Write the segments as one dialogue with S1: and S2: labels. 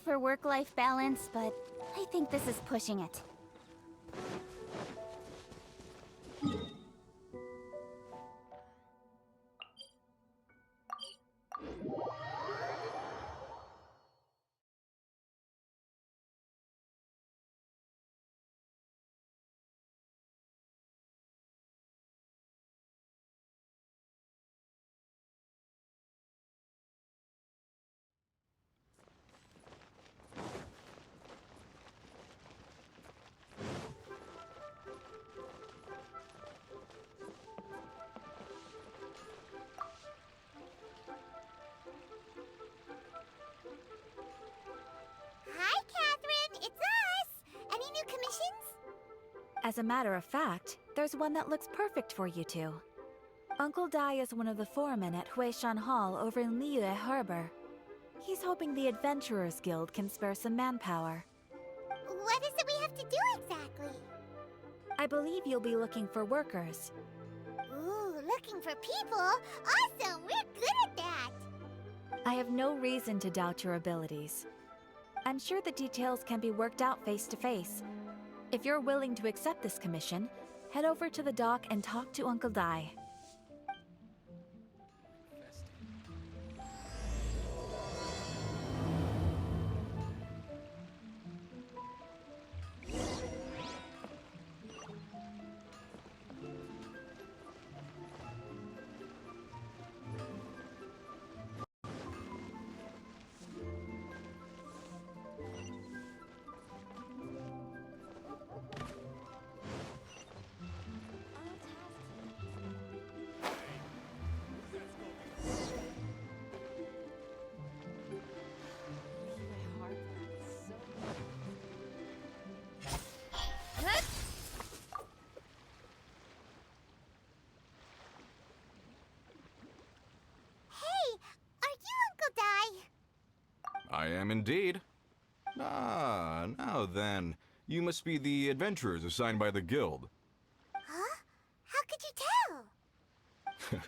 S1: for work-life balance, but I think this is pushing it.
S2: Hi, Catherine! It's us! Any new commissions?
S3: As a matter of fact, there's one that looks perfect for you two. Uncle Dai is one of the foremen at Huishan Hall over in Liyue Harbor. He's hoping the Adventurers Guild can spare some manpower.
S2: What is it we have to do exactly?
S3: I believe you'll be looking for workers.
S2: Ooh, looking for people? Awesome! We're good at that!
S3: I have no reason to doubt your abilities. I'm sure the details can be worked out face to face. If you're willing to accept this commission, head over to the dock and talk to Uncle Dai.
S2: Hey, are you Uncle Dai?
S4: I am indeed. Ah, now then. You must be the adventurers assigned by the guild.
S2: Huh? How could you tell?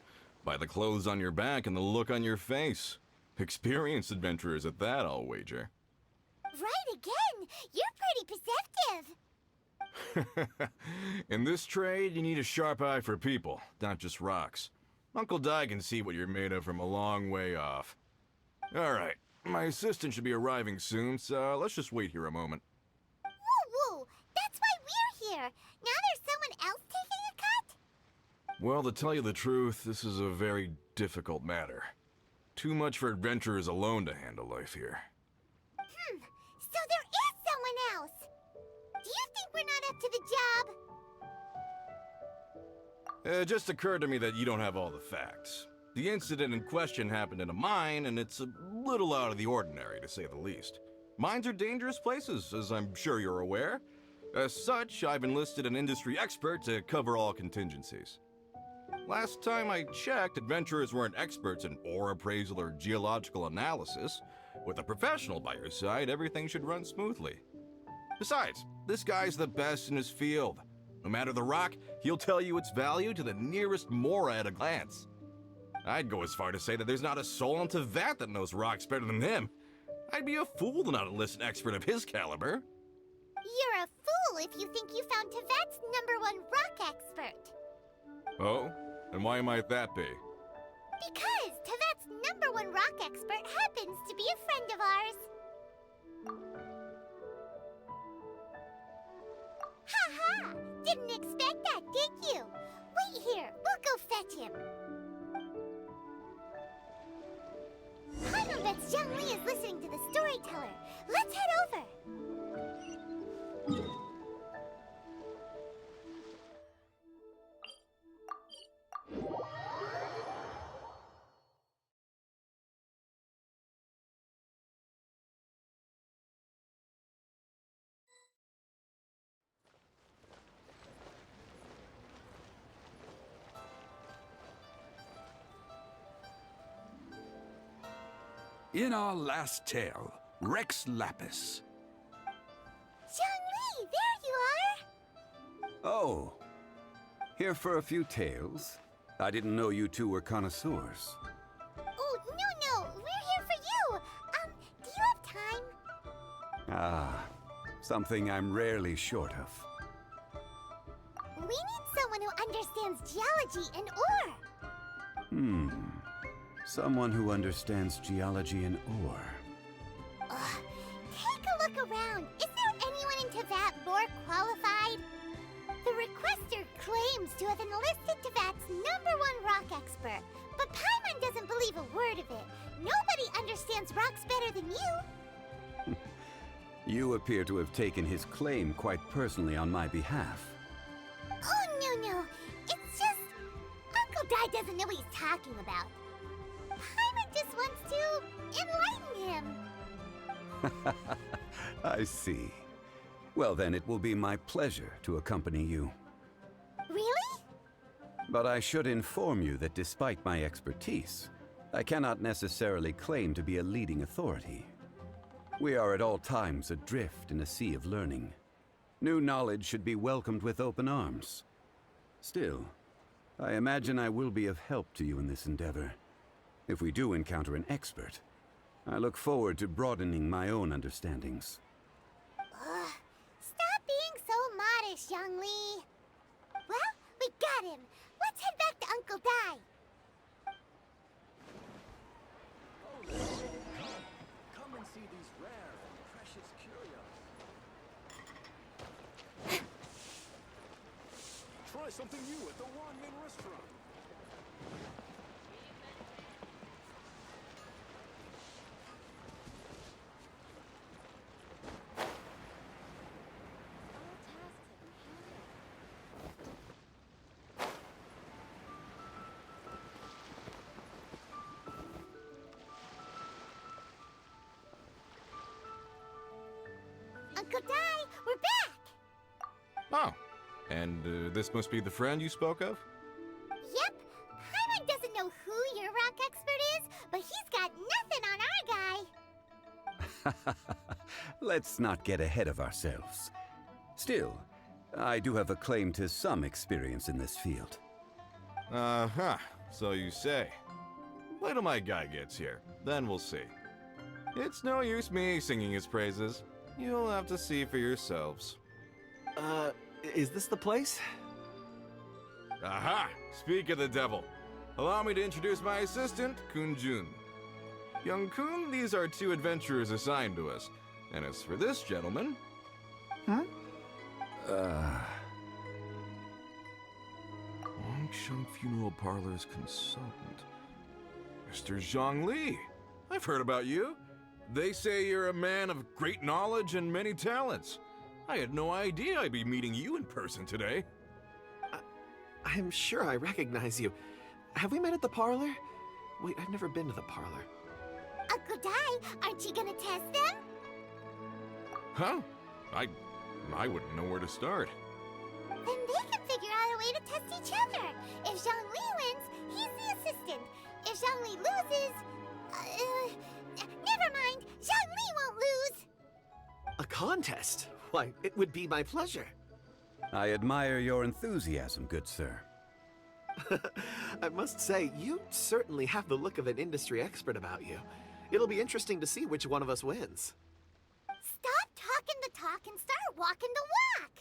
S4: By the clothes on your back and the look on your face. Experienced adventurers at that, I'll wager.
S2: Right again! You're pretty perceptive!
S4: In this trade, you need a sharp eye for people, not just rocks. Uncle Dai can see what you're made of from a long way off. Alright, my assistant should be arriving soon, so let's just wait here a moment.
S2: Woo woo! That's why we're here! Now there's someone else taking a cut?
S4: Well, to tell you the truth, this is a very difficult matter. Too much for adventurers alone to handle life here.
S2: So there is someone else! Do you think we're not up to the job?
S4: It just occurred to me that you don't have all the facts. The incident in question happened in a mine, and it's a little out of the ordinary, to say the least. Mines are dangerous places, as I'm sure you're aware. As such, I've enlisted an industry expert to cover all contingencies. Last time I checked, adventurers weren't experts in ore appraisal or geological analysis. With a professional by your side, everything should run smoothly. Besides, this guy's the best in his field. No matter the rock, he'll tell you its value to the nearest mora at a glance. I'd go as far to say that there's not a soul on Tevat that knows rocks better than him. I'd be a fool to not enlist an expert of his caliber.
S2: You're a fool if you think you found Tevat's #1 rock expert.
S4: Oh? And why might that be?
S2: Because Tevat's #1 rock expert happens to be a friend of ours. Ha ha! Didn't expect that, did you? Wait here, we'll go fetch him. Hanobet's Zhang Li is listening to the storyteller. Let's head over.
S5: In our last tale, Rex Lapis.
S2: Zhang Li, there you are!
S5: Oh, here for a few tales? I didn't know you two were connoisseurs.
S2: Oh, no, we're here for you! Do you have time?
S5: Ah, something I'm rarely short of.
S2: We need someone who understands geology and ore.
S5: Someone who understands geology and ore.
S2: Ugh. Take a look around. Is there anyone in Teyvat more qualified? The requester claims to have enlisted Teyvat's #1 rock expert, but Paimon doesn't believe a word of it. Nobody understands rocks better than you.
S5: You appear to have taken his claim quite personally on my behalf.
S2: Oh, no. It's just... Uncle Dai doesn't know what he's talking about. Paimon just wants to enlighten him.
S5: I see. Well then, it will be my pleasure to accompany you.
S2: Really?
S5: But I should inform you that despite my expertise, I cannot necessarily claim to be a leading authority. We are at all times adrift in a sea of learning. New knowledge should be welcomed with open arms. Still, I imagine I will be of help to you in this endeavor. If we do encounter an expert, I look forward to broadening my own understandings.
S2: Ugh. Stop being so modest, Young Lee. Well, we got him. Let's head back to Uncle Dai.
S6: Come and see these rare and precious curios. Try something new at the Wanmin restaurant.
S2: Uncle Dai, we're back!
S4: Oh, and this must be the friend you spoke of?
S2: Yep. Paimon doesn't know who your rock expert is, but he's got nothing on our guy.
S5: Let's not get ahead of ourselves. Still, I do have a claim to some experience in this field.
S4: Uh-huh, so you say. Wait till my guy gets here, then we'll see. It's no use me singing his praises. You'll have to see for yourselves.
S6: Is this the place?
S4: Aha! Speak of the devil. Allow me to introduce my assistant, Kun-jun. Young Kun, these are 2 adventurers assigned to us. And as for this gentleman... Longsheng Funeral Parlor's consultant. Mr. Zhang Li. I've heard about you. They say you're a man of great knowledge and many talents. I had no idea I'd be meeting you in person today.
S6: I'm sure I recognize you. Have we met at the parlor? Wait, I've never been to the parlor.
S2: Uncle Dai, aren't you gonna test them?
S4: Huh? I wouldn't know where to start.
S2: Then they can figure out a way to test each other. If Zhang Li wins, he's the assistant. If Zhang Li loses... never mind. Zhang Li won't lose.
S6: A contest? Why, it would be my pleasure.
S5: I admire your enthusiasm, good sir.
S6: I must say, you certainly have the look of an industry expert about you. It'll be interesting to see which one of us wins.
S2: Stop talking the talk and start walking the walk.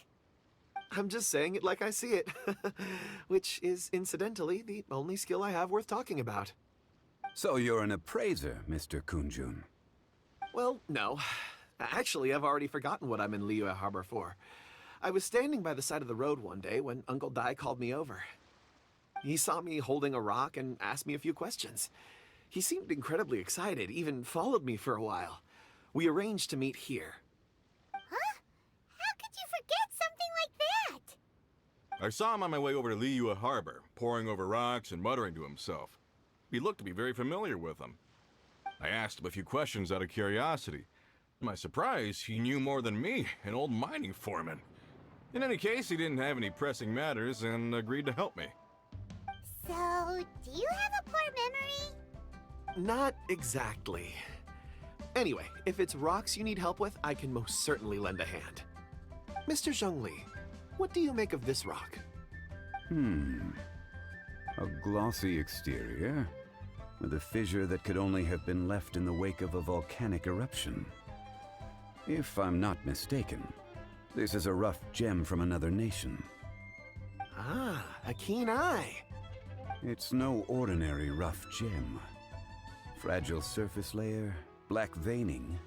S6: I'm just saying it like I see it. Which is, incidentally, the only skill I have worth talking about.
S5: So you're an appraiser, Mr. Kun-jun.
S6: Well, no. Actually, I've already forgotten what I'm in Liyue Harbor for. I was standing by the side of the road one day when Uncle Dai called me over. He saw me holding a rock and asked me a few questions. He seemed incredibly excited, even followed me for a while. We arranged to meet here.
S2: Huh? How could you forget something like that?
S4: I saw him on my way over to Liyue Harbor, poring over rocks and muttering to himself. He looked to be very familiar with them. I asked him a few questions out of curiosity. To my surprise, he knew more than me, an old mining foreman. In any case, he didn't have any pressing matters and agreed to help me.
S2: So, do you have a poor memory?
S6: Not exactly. Anyway, if it's rocks you need help with, I can most certainly lend a hand. Mr. Zhongli, what do you make of this rock?
S5: A glossy exterior, with a fissure that could only have been left in the wake of a volcanic eruption. If I'm not mistaken, this is a rough gem from another nation.
S6: Ah, a keen eye.
S5: It's no ordinary rough gem. Fragile surface layer, black veining.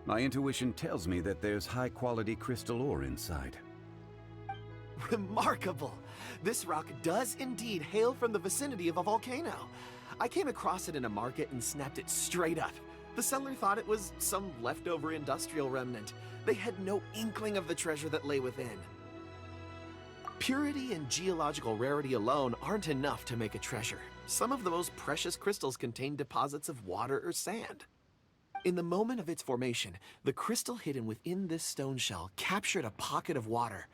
S5: My intuition tells me that there's high-quality crystal ore inside.
S6: Remarkable! This rock does indeed hail from the vicinity of a volcano. I came across it in a market and snapped it straight up. The seller thought it was some leftover industrial remnant. They had no inkling of the treasure that lay within. Purity and geological rarity alone aren't enough to make a treasure. Some of the most precious crystals contain deposits of water or sand. In the moment of its formation, the crystal hidden within this stone shell captured a pocket of water.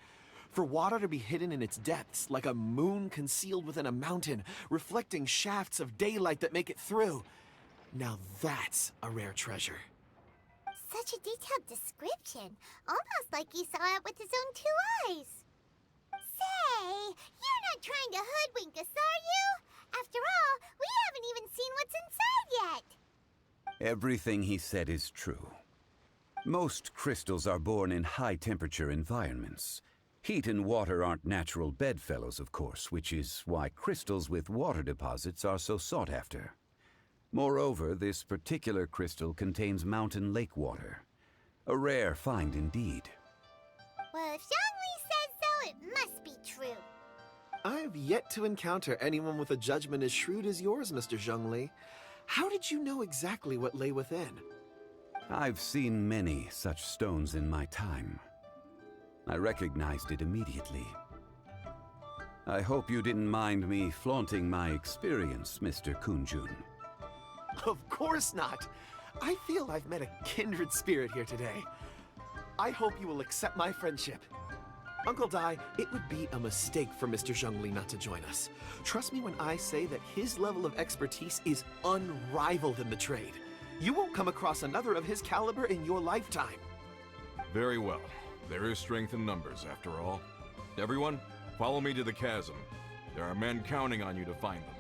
S6: For water to be hidden in its depths, like a moon concealed within a mountain, reflecting shafts of daylight that make it through. Now that's a rare treasure.
S2: Such a detailed description. Almost like he saw it with his own 2 eyes. Say, you're not trying to hoodwink us, are you? After all, we haven't even seen what's inside yet.
S5: Everything he said is true. Most crystals are born in high-temperature environments. Heat and water aren't natural bedfellows, of course, which is why crystals with water deposits are so sought after. Moreover, this particular crystal contains mountain lake water. A rare find indeed.
S2: Well, if Zhongli says so, it must be true.
S6: I've yet to encounter anyone with a judgment as shrewd as yours, Mr. Zhongli. How did you know exactly what lay within?
S5: I've seen many such stones in my time. I recognized it immediately. I hope you didn't mind me flaunting my experience, Mr. Kunjun.
S6: Of course not. I feel I've met a kindred spirit here today. I hope you will accept my friendship. Uncle Dai, it would be a mistake for Mr. Zhongli not to join us. Trust me when I say that his level of expertise is unrivaled in the trade. You won't come across another of his caliber in your lifetime.
S4: Very well. There is strength in numbers, after all. Everyone, follow me to the chasm. There are men counting on you to find them.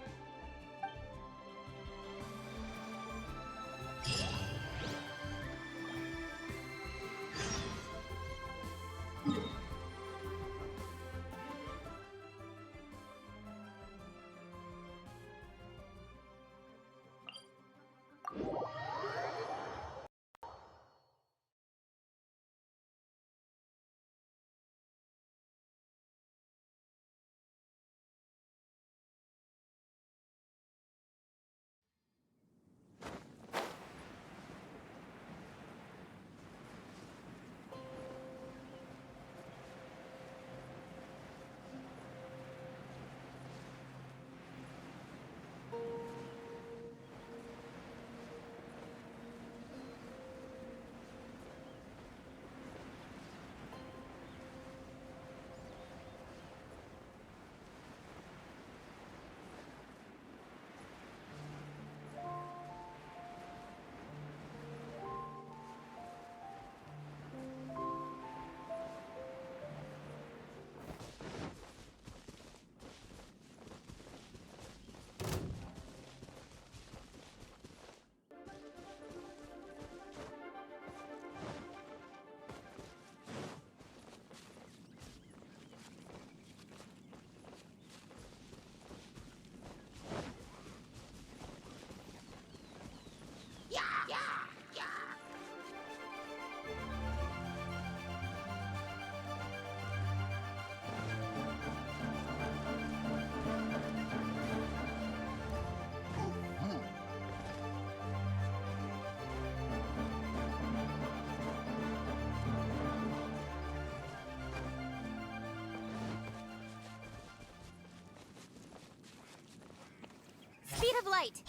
S1: Speed of light.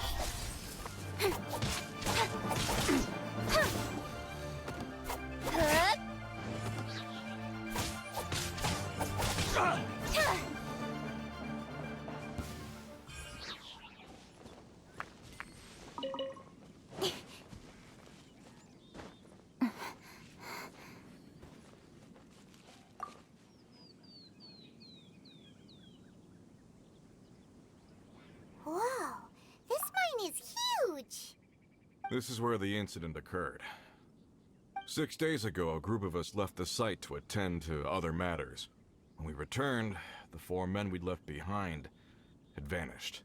S2: Whoa, this mine is huge.
S4: This is where the incident occurred. 6 days ago, a group of us left the site to attend to other matters. When we returned, the 4 men we'd left behind had vanished.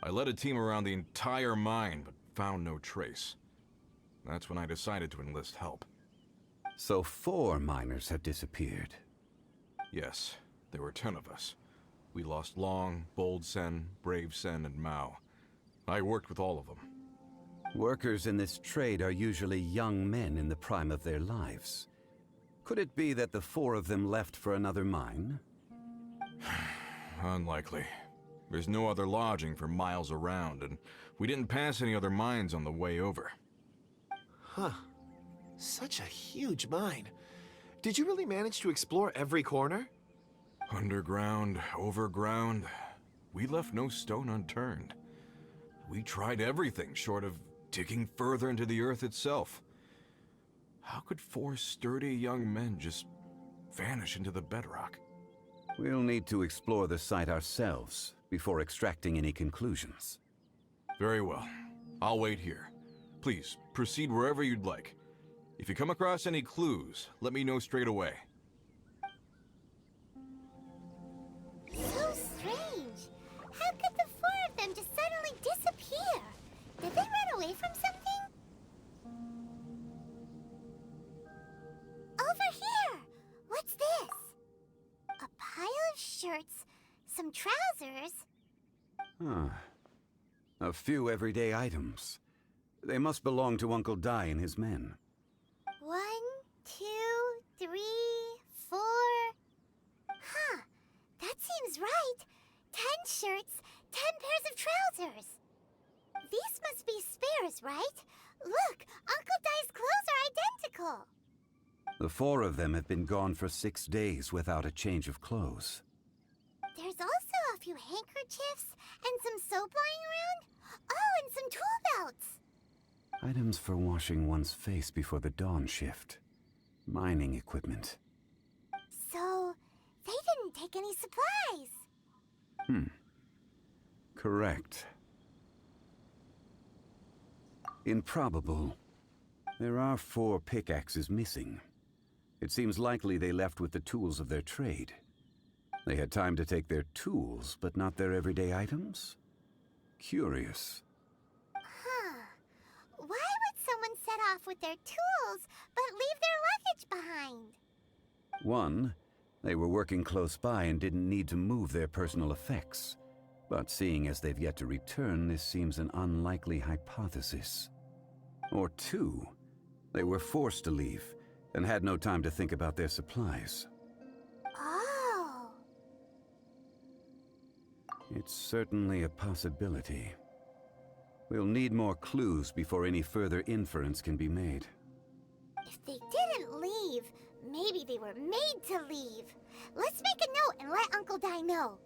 S4: I led a team around the entire mine, but found no trace. That's when I decided to enlist help.
S5: So 4 miners have disappeared.
S4: Yes, there were 10 of us. We lost Long, Bold Sen, Brave Sen, and Mao. I worked with all of them.
S5: Workers in this trade are usually young men in the prime of their lives. Could it be that the 4 of them left for another mine?
S4: Unlikely. There's no other lodging for miles around, and we didn't pass any other mines on the way over.
S6: Huh. Such a huge mine. Did you really manage to explore every corner?
S4: Underground, overground, we left no stone unturned. We tried everything short of digging further into the earth itself. How could 4 sturdy young men just vanish into the bedrock?
S5: We'll need to explore the site ourselves before extracting any conclusions.
S4: Very well. I'll wait here. Please, proceed wherever you'd like. If you come across any clues, let me know straight away.
S2: So strange. How could the 4 of them just suddenly disappear? Did they run away from something? Over here! What's this? A pile of shirts, some trousers.
S5: Huh. A few everyday items. They must belong to Uncle Dai and his men.
S2: 1, 2, 3, 4. Huh. That seems right. 10 shirts, 10 pairs of trousers. These must be spares, right? Look, Uncle Dai's clothes are identical.
S5: The 4 of them have been gone for 6 days without a change of clothes.
S2: There's also a few handkerchiefs and some soap lying around. Oh, and some tool belts.
S5: Items for washing one's face before the dawn shift. Mining equipment.
S2: So, they didn't take any supplies.
S5: Correct. Improbable. There are 4 pickaxes missing. It seems likely they left with the tools of their trade. They had time to take their tools, but not their everyday items? Curious.
S2: Huh. Why would someone set off with their tools, but leave their luggage behind?
S5: 1, they were working close by and didn't need to move their personal effects. But seeing as they've yet to return, this seems an unlikely hypothesis. Or 2, they were forced to leave and had no time to think about their supplies.
S2: Oh.
S5: It's certainly a possibility. We'll need more clues before any further inference can be made.
S2: If they didn't leave, maybe they were made to leave. Let's make a note and let Uncle Dai know.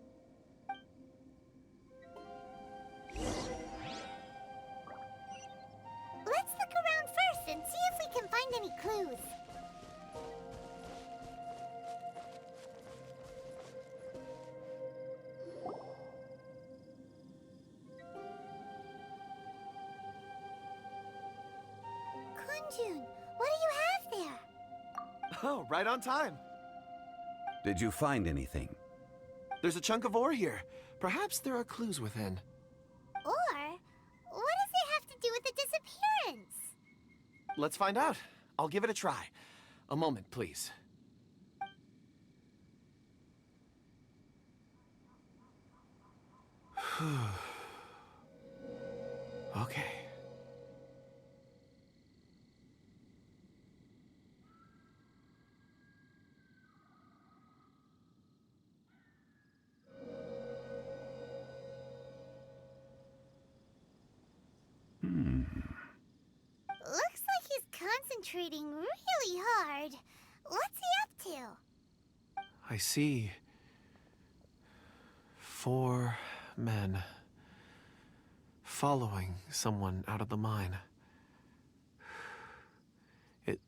S2: Let's look around first and see if we can find any clues. Kunjun, what do you have there?
S6: Oh, right on time.
S5: Did you find anything?
S6: There's a chunk of ore here. Perhaps there are clues within.
S2: Or, what does it have to do with the disappearance?
S6: Let's find out. I'll give it a try. A moment, please. Okay.
S2: Looks like he's concentrating really hard. What's he up to?
S6: I see 4 men following someone out of the mine. It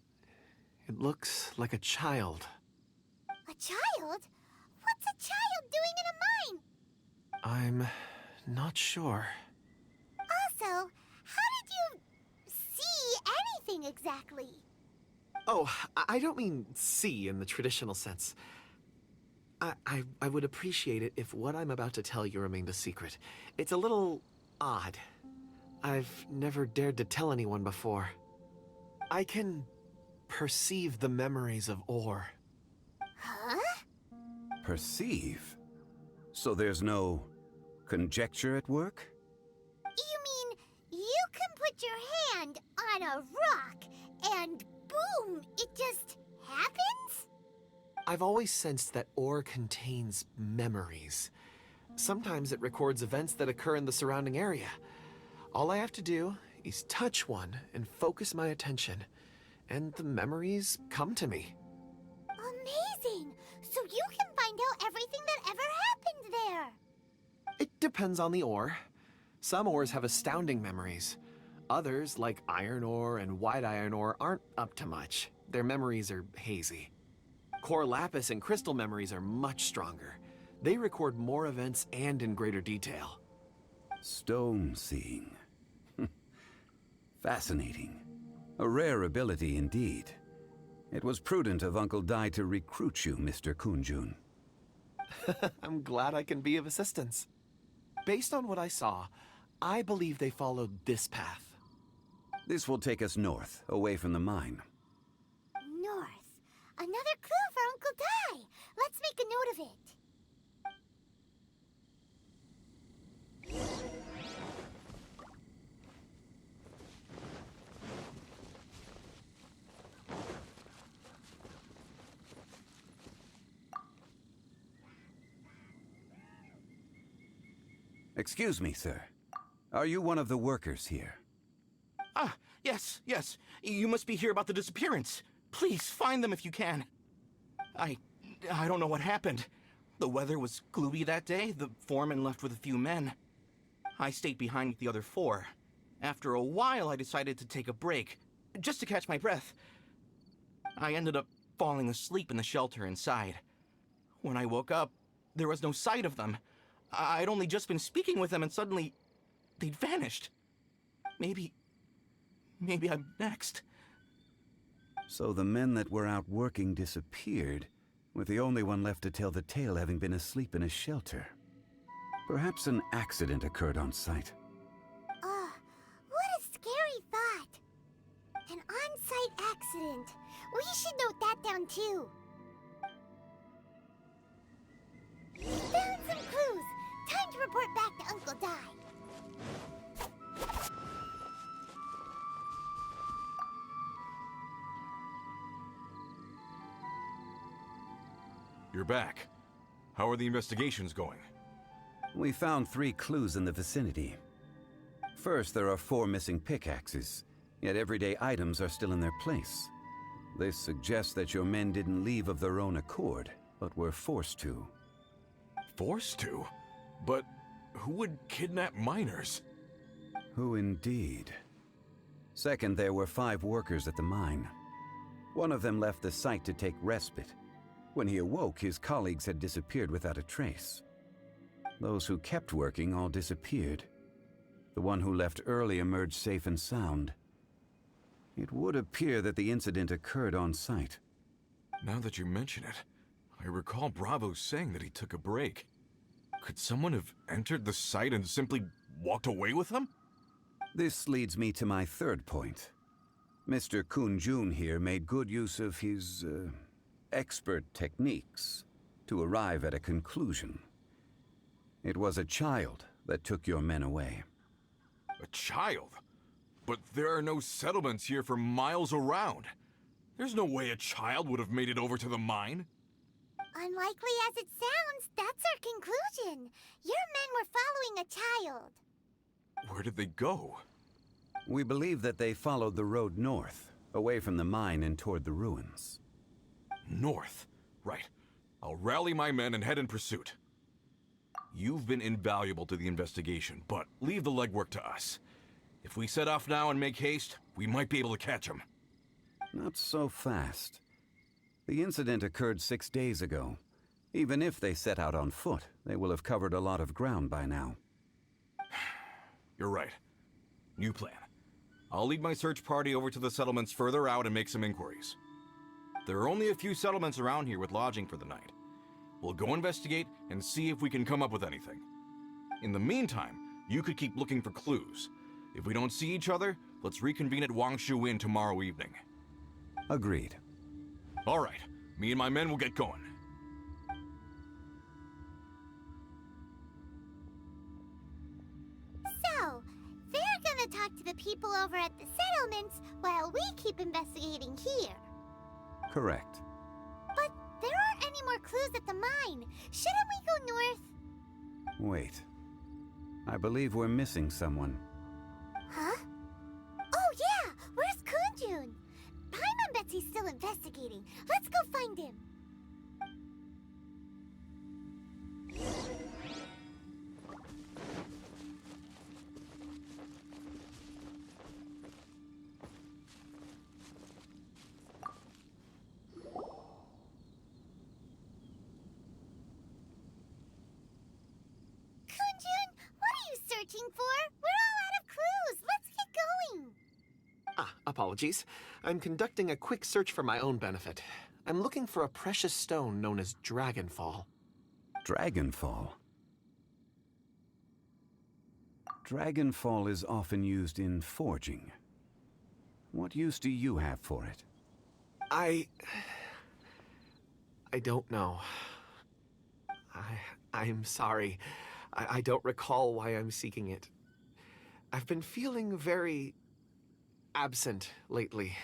S6: looks like a child.
S2: A child? What's a child doing in a mine?
S6: I'm not sure.
S2: Also, how did you see anything exactly?
S6: Oh, I don't mean see in the traditional sense. I would appreciate it if what I'm about to tell you remained a secret. It's a little odd. I've never dared to tell anyone before. I can perceive the memories of Or.
S2: Huh?
S5: Perceive? So there's no conjecture at work?
S2: You mean you can put your hand on a rock and boom, it just happens?
S6: I've always sensed that Or contains memories. Sometimes it records events that occur in the surrounding area. All I have to do is touch one and focus my attention, and the memories come to me.
S2: Amazing! So you can find out everything that ever happened there.
S6: It depends on the ore. Some ores have astounding memories. Others, like iron ore and white iron ore, aren't up to much. Their memories are hazy. Core lapis and crystal memories are much stronger. They record more events and in greater detail.
S5: Stone seeing. Fascinating. A rare ability indeed. It was prudent of Uncle Dai to recruit you, Mr. Kunjun.
S6: I'm glad I can be of assistance. Based on what I saw, I believe they followed this path.
S5: This will take us north, away from the mine.
S2: North. Another clue for Uncle Dai. Let's make a note of it.
S5: Excuse me, sir. Are you one of the workers here?
S7: Ah, yes. You must be here about the disappearance. Please, find them if you can. I don't know what happened. The weather was gloomy that day. The foreman left with a few men. I stayed behind with the other 4. After a while, I decided to take a break, just to catch my breath. I ended up falling asleep in the shelter inside. When I woke up, there was no sight of them. I'd only just been speaking with them and suddenly they'd vanished. Maybe I'm next.
S5: So the men that were out working disappeared, with the only one left to tell the tale having been asleep in a shelter. Perhaps an accident occurred on site.
S2: What a scary thought. An on-site accident. We should note that down too. Found some clues. Time to report back to Uncle Dai.
S4: You're back. How are the investigations going?
S5: We found 3 clues in the vicinity. First, there are 4 missing pickaxes, yet everyday items are still in their place. This suggests that your men didn't leave of their own accord, but were forced to.
S4: Forced to? But who would kidnap miners?
S5: Who indeed? Second, there were 5 workers at the mine. One of them left the site to take respite. When he awoke, his colleagues had disappeared without a trace. Those who kept working all disappeared. The one who left early emerged safe and sound. It would appear that the incident occurred on site.
S4: Now that you mention it, I recall Bravo saying that he took a break. Could someone have entered the site and simply walked away with them?
S5: This leads me to my third point. Mr. Kunjun here made good use of his, expert techniques to arrive at a conclusion. It was a child that took your men away.
S4: A child? But there are no settlements here for miles around. There's no way a child would have made it over to the mine.
S2: Unlikely as it sounds, that's our conclusion. Your men were following a child.
S4: Where did they go?
S5: We believe that they followed the road north, away from the mine and toward the ruins.
S4: North. Right. I'll rally my men and head in pursuit. You've been invaluable to the investigation, but leave the legwork to us. If we set off now and make haste, we might be able to catch them.
S5: Not so fast. The incident occurred 6 days ago. Even if they set out on foot, they will have covered a lot of ground by now.
S4: You're right. New plan. I'll lead my search party over to the settlements further out and make some inquiries. There are only a few settlements around here with lodging for the night. We'll go investigate and see if we can come up with anything. In the meantime, you could keep looking for clues. If we don't see each other, let's reconvene at Wangshu Inn tomorrow evening.
S5: Agreed.
S4: All right, me and my men will get going.
S2: So, they're gonna talk to the people over at the settlements while we keep investigating here.
S5: Correct.
S2: But there aren't any more clues at the mine. Shouldn't we go north?
S5: Wait. I believe we're missing someone.
S2: Huh? Oh yeah! Where's Kunjun? Paimon bets he's still investigating. Let's go find him. Kunjun, what are you searching for? We're all out of clues. Let's get going.
S6: Apologies. I'm conducting a quick search for my own benefit. I'm looking for a precious stone known as Dragonfall.
S5: Dragonfall. Dragonfall is often used in forging. What use do you have for it?
S6: I don't know. I'm sorry. I don't recall why I'm seeking it. I've been feeling very absent lately.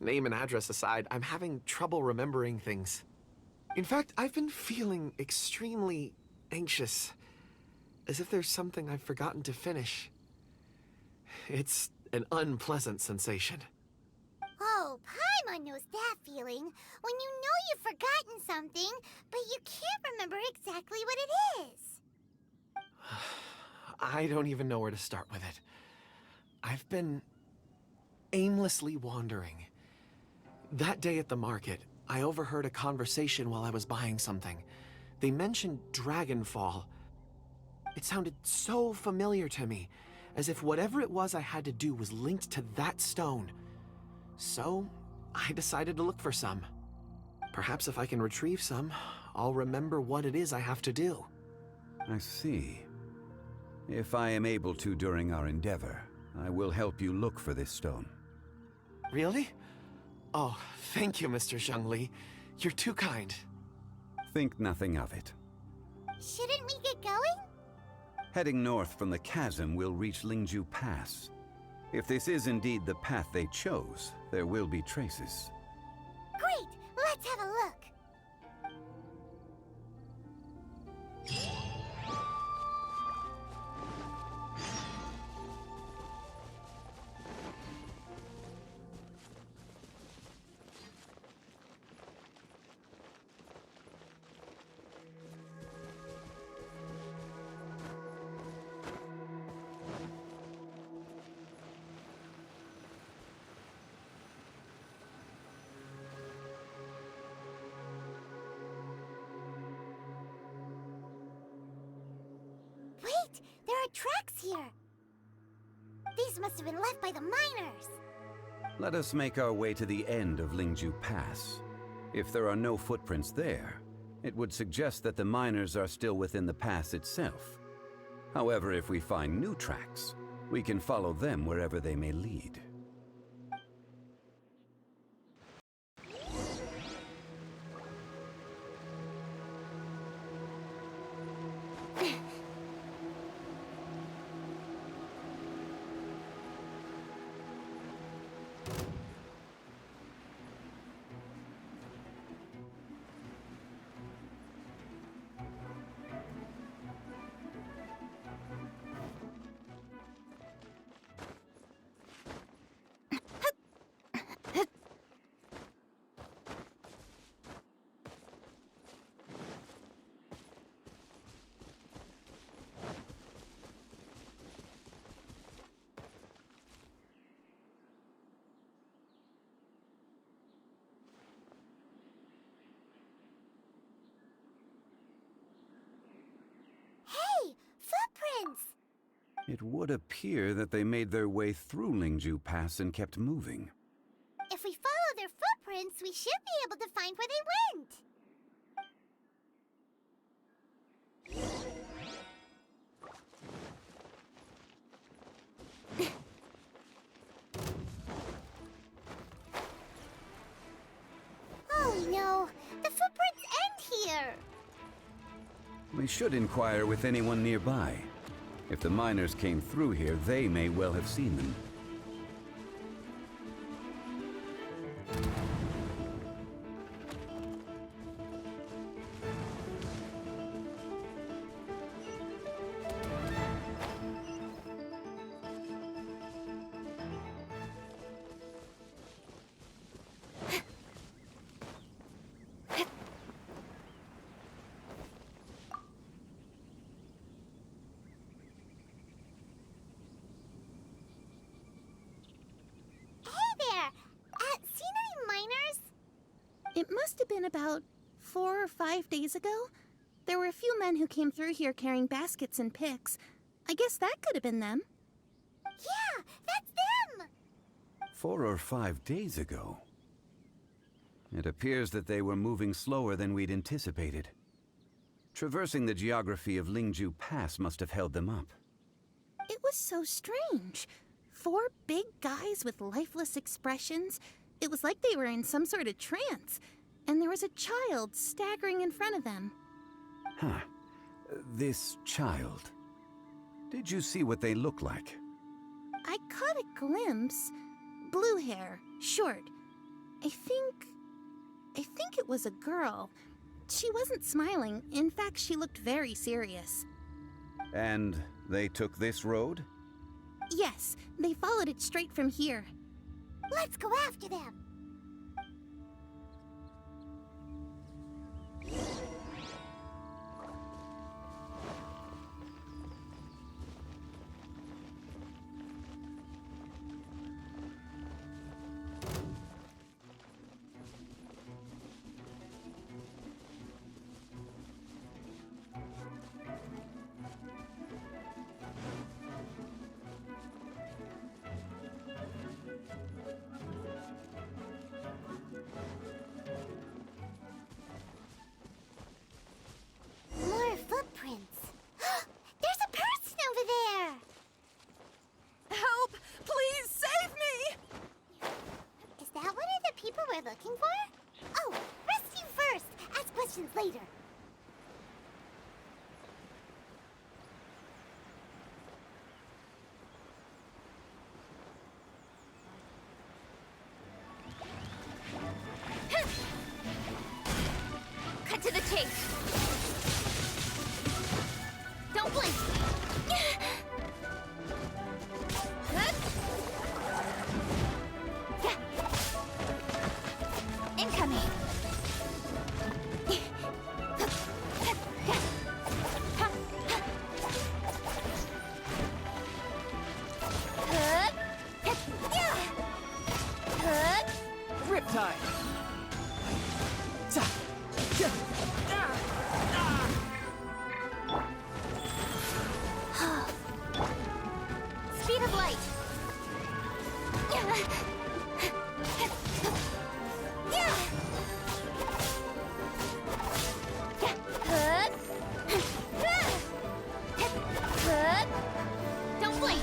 S6: Name and address aside, I'm having trouble remembering things. In fact, I've been feeling extremely anxious, as if there's something I've forgotten to finish. It's an unpleasant sensation.
S2: Oh, Paimon knows that feeling. When you know you've forgotten something, but you can't remember exactly what it is.
S6: I don't even know where to start with it. I've been aimlessly wandering. That day at the market, I overheard a conversation while I was buying something. They mentioned Dragonfall. It sounded so familiar to me, as if whatever it was I had to do was linked to that stone. So, I decided to look for some. Perhaps if I can retrieve some, I'll remember what it is I have to do.
S5: I see. If I am able to during our endeavor, I will help you look for this stone.
S6: Really? Oh, thank you, Mr. Zhengli. You're too kind.
S5: Think nothing of it.
S2: Shouldn't we get going?
S5: Heading north from the chasm, we'll reach Lingju Pass. If this is indeed the path they chose, there will be traces.
S2: Great! Let's have a look. Wait! There are tracks here! These must have been left by the miners!
S5: Let us make our way to the end of Lingju Pass. If there are no footprints there, it would suggest that the miners are still within the pass itself. However, if we find new tracks, we can follow them wherever they may lead.
S2: Hey! Footprints!
S5: It would appear that they made their way through Lingju Pass and kept moving.
S2: If we follow their footprints, we should be able to find where they went. Oh no, the footprints end here.
S5: We should inquire with anyone nearby. If the miners came through here, they may well have seen them.
S8: It must have been about 4 or 5 days ago. There were a few men who came through here carrying baskets and picks. I guess that could have been them.
S2: Yeah, that's them!
S5: 4 or 5 days ago. It appears that they were moving slower than we'd anticipated. Traversing the geography of Lingju Pass must have held them up.
S8: It was so strange. 4 big guys with lifeless expressions. It was like they were in some sort of trance. And there was a child staggering in front of them.
S5: Huh. This child. Did you see what they look like?
S8: I caught a glimpse. Blue hair, short. I think it was a girl. She wasn't smiling. In fact, she looked very serious.
S5: And they took this road?
S8: Yes, they followed it straight from here.
S2: Let's go after them. More footprints. There's a person over there.
S8: Help! Please save me!
S2: Is that one of the people we're looking for? Oh, rescue first. Ask questions later.
S1: Cut to the chase. Don't blink. Incoming.
S6: Riptide!
S1: Speed of light. Don't blink.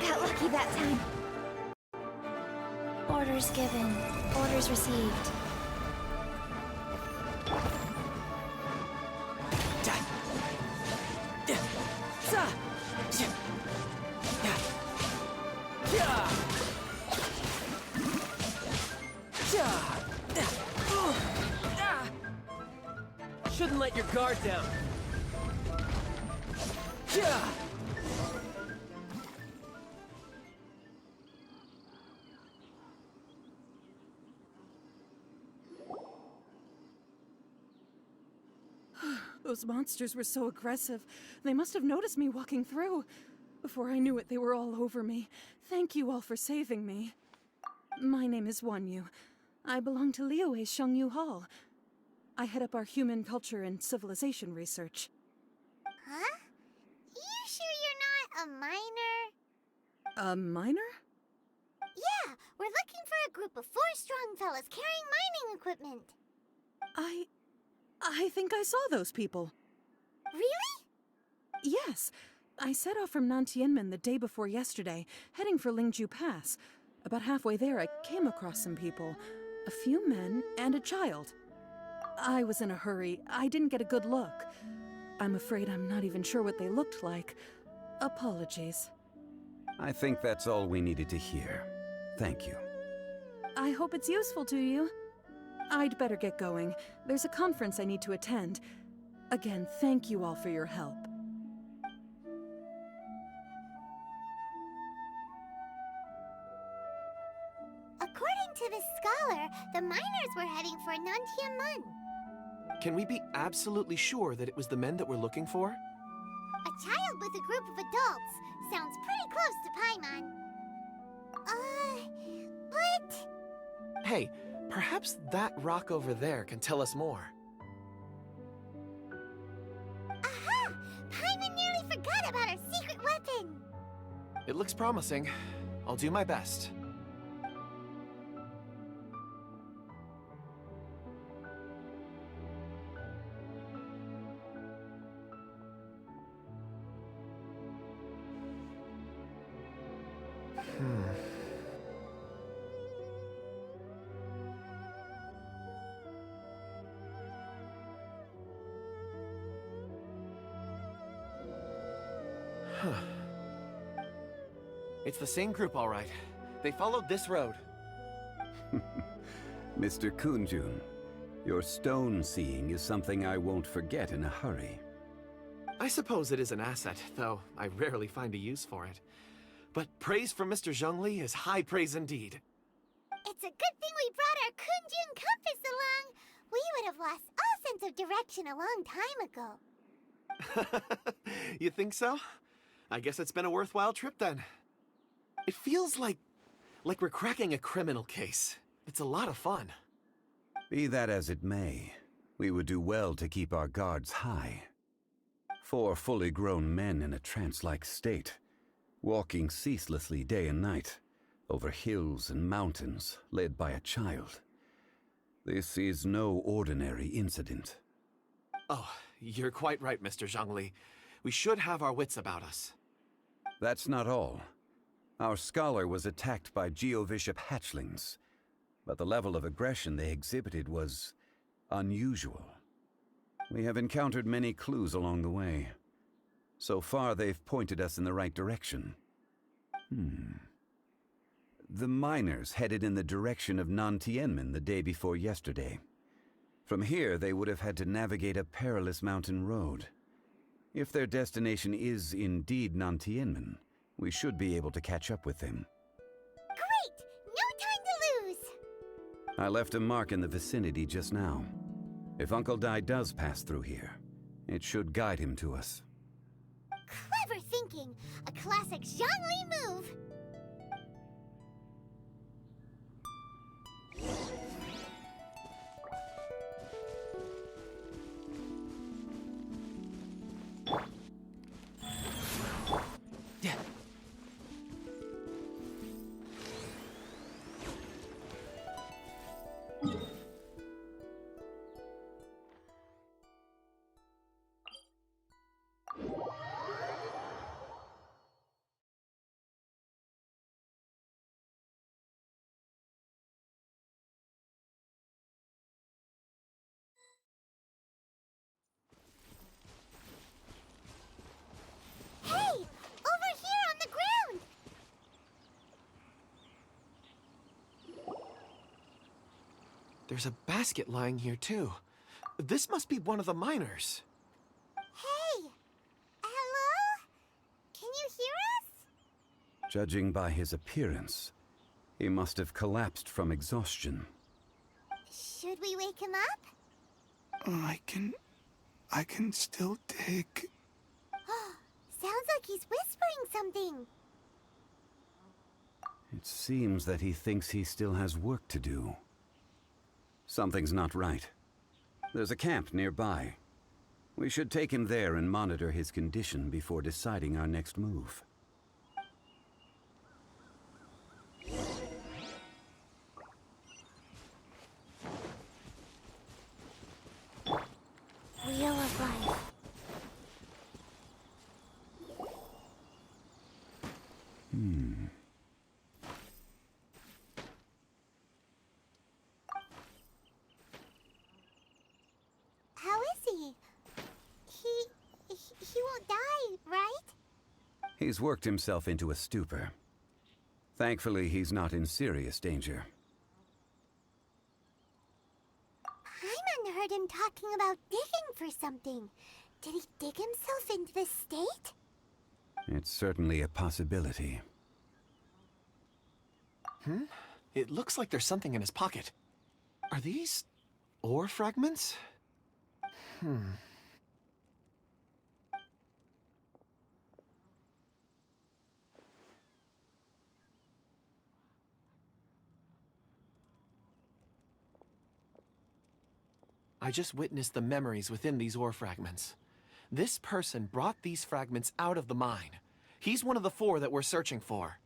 S1: Got lucky that time. Orders given. Orders received.
S9: Shouldn't let your guard down.
S8: Those monsters were so aggressive. They must have noticed me walking through. Before I knew it, they were all over me. Thank you all for saving me. My name is Wanyu. I belong to Liyue's Shengyu Hall. I head up our human culture and civilization research.
S2: Huh? You sure you're not, a miner?
S8: A miner?
S2: Yeah, we're looking for a group of 4 strong fellas carrying mining equipment.
S8: I think I saw those people.
S2: Really?
S8: Yes. I set off from Nantianmen the day before yesterday, heading for Lingju Pass. About halfway there, I came across some people. A few men and a child. I was in a hurry. I didn't get a good look. I'm afraid I'm not even sure what they looked like. Apologies.
S5: I think that's all we needed to hear. Thank you.
S8: I hope it's useful to you. I'd better get going. There's a conference I need to attend. Again, thank you all for your help.
S2: According to this scholar, the miners were heading for Nantianmen.
S6: Can we be absolutely sure that it was the men that we're looking for?
S2: A child with a group of adults. Sounds pretty close to Paimon. But...
S6: Hey, perhaps that rock over there can tell us more.
S2: Aha! Paimon nearly forgot about our secret weapon!
S6: It looks promising. I'll do my best. It's the same group, all right. They followed this road.
S5: Mr. Kunjun, your stone seeing is something I won't forget in a hurry.
S6: I suppose it is an asset, though I rarely find a use for it. But praise from Mr. Zhongli is high praise indeed.
S2: It's a good thing we brought our Kunjun compass along. We would have lost all sense of direction a long time ago.
S6: You think so? I guess it's been a worthwhile trip then. It feels like we're cracking a criminal case. It's a lot of fun.
S5: Be that as it may, we would do well to keep our guards high. 4 fully grown men in a trance-like state, walking ceaselessly day and night, over hills and mountains, led by a child. This is no ordinary incident.
S6: Oh, you're quite right, Mr. Zhongli. We should have our wits about us.
S5: That's not all. Our scholar was attacked by Geovishap hatchlings, but the level of aggression they exhibited was unusual. We have encountered many clues along the way. So far, they've pointed us in the right direction. The miners headed in the direction of Nantianmen the day before yesterday. From here, they would have had to navigate a perilous mountain road. If their destination is indeed Nantianmen, we should be able to catch up with them.
S2: Great! No time to lose!
S5: I left a mark in the vicinity just now. If Uncle Dai does pass through here, it should guide him to us.
S2: Clever thinking! A classic Zhongli move!
S6: There's a basket lying here, too. This must be one of the miners.
S2: Hey! Hello? Can you hear us?
S5: Judging by his appearance, he must have collapsed from exhaustion.
S2: Should we wake him up?
S9: I can still dig.
S2: Sounds like he's whispering something.
S5: It seems that he thinks he still has work to do. Something's not right. There's a camp nearby. We should take him there and monitor his condition before deciding our next move.
S2: How is he? He won't die, right?
S5: He's worked himself into a stupor. Thankfully, he's not in serious danger.
S2: Paimon heard him talking about digging for something. Did he dig himself into this state?
S5: It's certainly a possibility.
S6: It looks like there's something in his pocket. Are these ore fragments? I just witnessed the memories within these ore fragments. This person brought these fragments out of the mine. He's one of the 4 that we're searching for.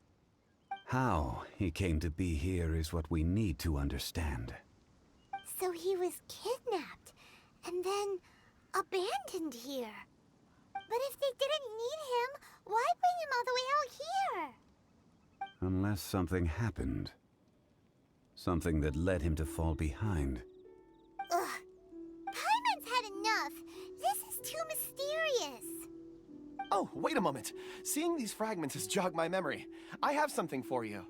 S5: How he came to be here is what we need to understand.
S2: So he was kidnapped and then abandoned here. But if they didn't need him, why bring him all the way out here?
S5: Unless something happened. Something that led him to fall behind.
S2: Ugh. Paimon's had enough. This is too mysterious.
S6: Oh, wait a moment. Seeing these fragments has jogged my memory. I have something for you.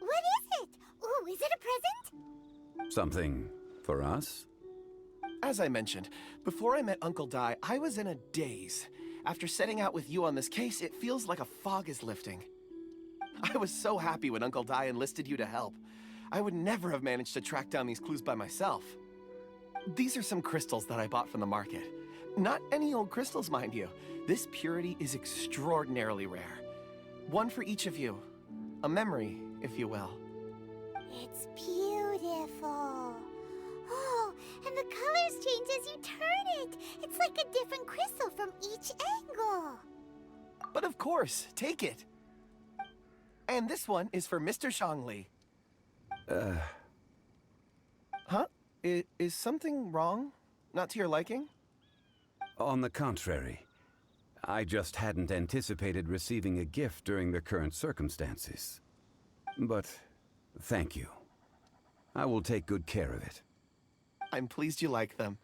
S2: What is it? Ooh, is it a present?
S5: Something for us?
S6: As I mentioned, before I met Uncle Dai, I was in a daze. After setting out with you on this case, it feels like a fog is lifting. I was so happy when Uncle Dai enlisted you to help. I would never have managed to track down these clues by myself. These are some crystals that I bought from the market. Not any old crystals, mind you. This purity is extraordinarily rare. One for each of you. A memory, if you will.
S2: It's beautiful. Oh, and the colors change as you turn it. It's like a different crystal from each angle.
S6: But of course, take it. And this one is for Mr. Shangli. Huh? Is something wrong? Not to your liking?
S5: On the contrary. I just hadn't anticipated receiving a gift during the current circumstances. But thank you. I will take good care of it.
S6: I'm pleased you like them.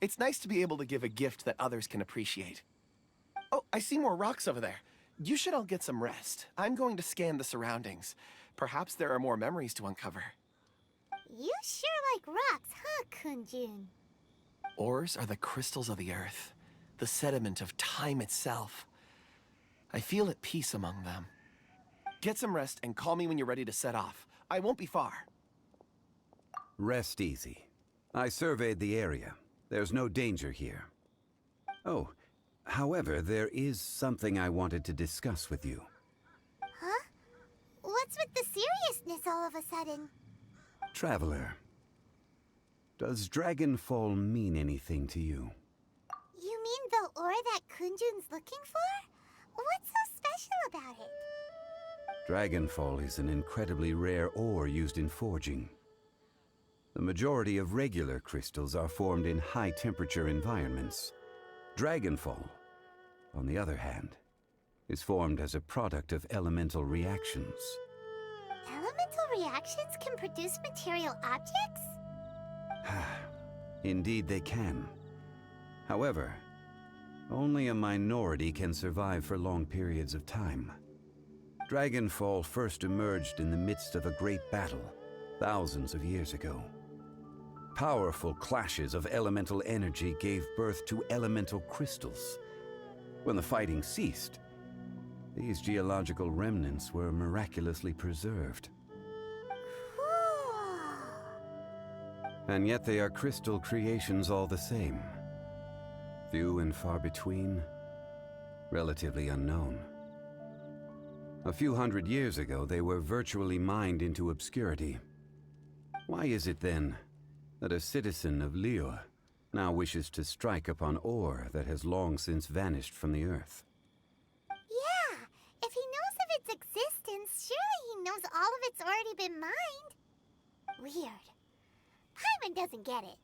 S6: It's nice to be able to give a gift that others can appreciate. Oh, I see more rocks over there. You should all get some rest. I'm going to scan the surroundings. Perhaps there are more memories to uncover.
S2: You sure like rocks, huh, Kunjun?
S6: Ores are the crystals of the earth, the sediment of time itself. I feel at peace among them. Get some rest and call me when you're ready to set off. I won't be far.
S5: Rest easy. I surveyed the area. There's no danger here. Oh, however, there is something I wanted to discuss with you.
S2: Huh? What's with the seriousness all of a sudden?
S5: Traveler, does Dragonfall mean anything to you?
S2: You mean the ore that Kunjun's looking for? What's so special about it?
S5: Dragonfall is an incredibly rare ore used in forging. The majority of regular crystals are formed in high-temperature environments. Dragonfall, on the other hand, is formed as a product of elemental reactions.
S2: Elemental reactions can produce material objects?
S5: Indeed they can. However, only a minority can survive for long periods of time. Dragonfall first emerged in the midst of a great battle, thousands of years ago. Powerful clashes of elemental energy gave birth to elemental crystals. When the fighting ceased, these geological remnants were miraculously preserved.
S2: Cool.
S5: And yet they are crystal creations all the same. Few and far between, relatively unknown. A few hundred years ago, they were virtually mined into obscurity. Why is it then that a citizen of Liyue now wishes to strike upon ore that has long since vanished from the earth?
S2: Yeah, if he knows of its existence, surely he knows all of it's already been mined. Weird. Paimon doesn't get it.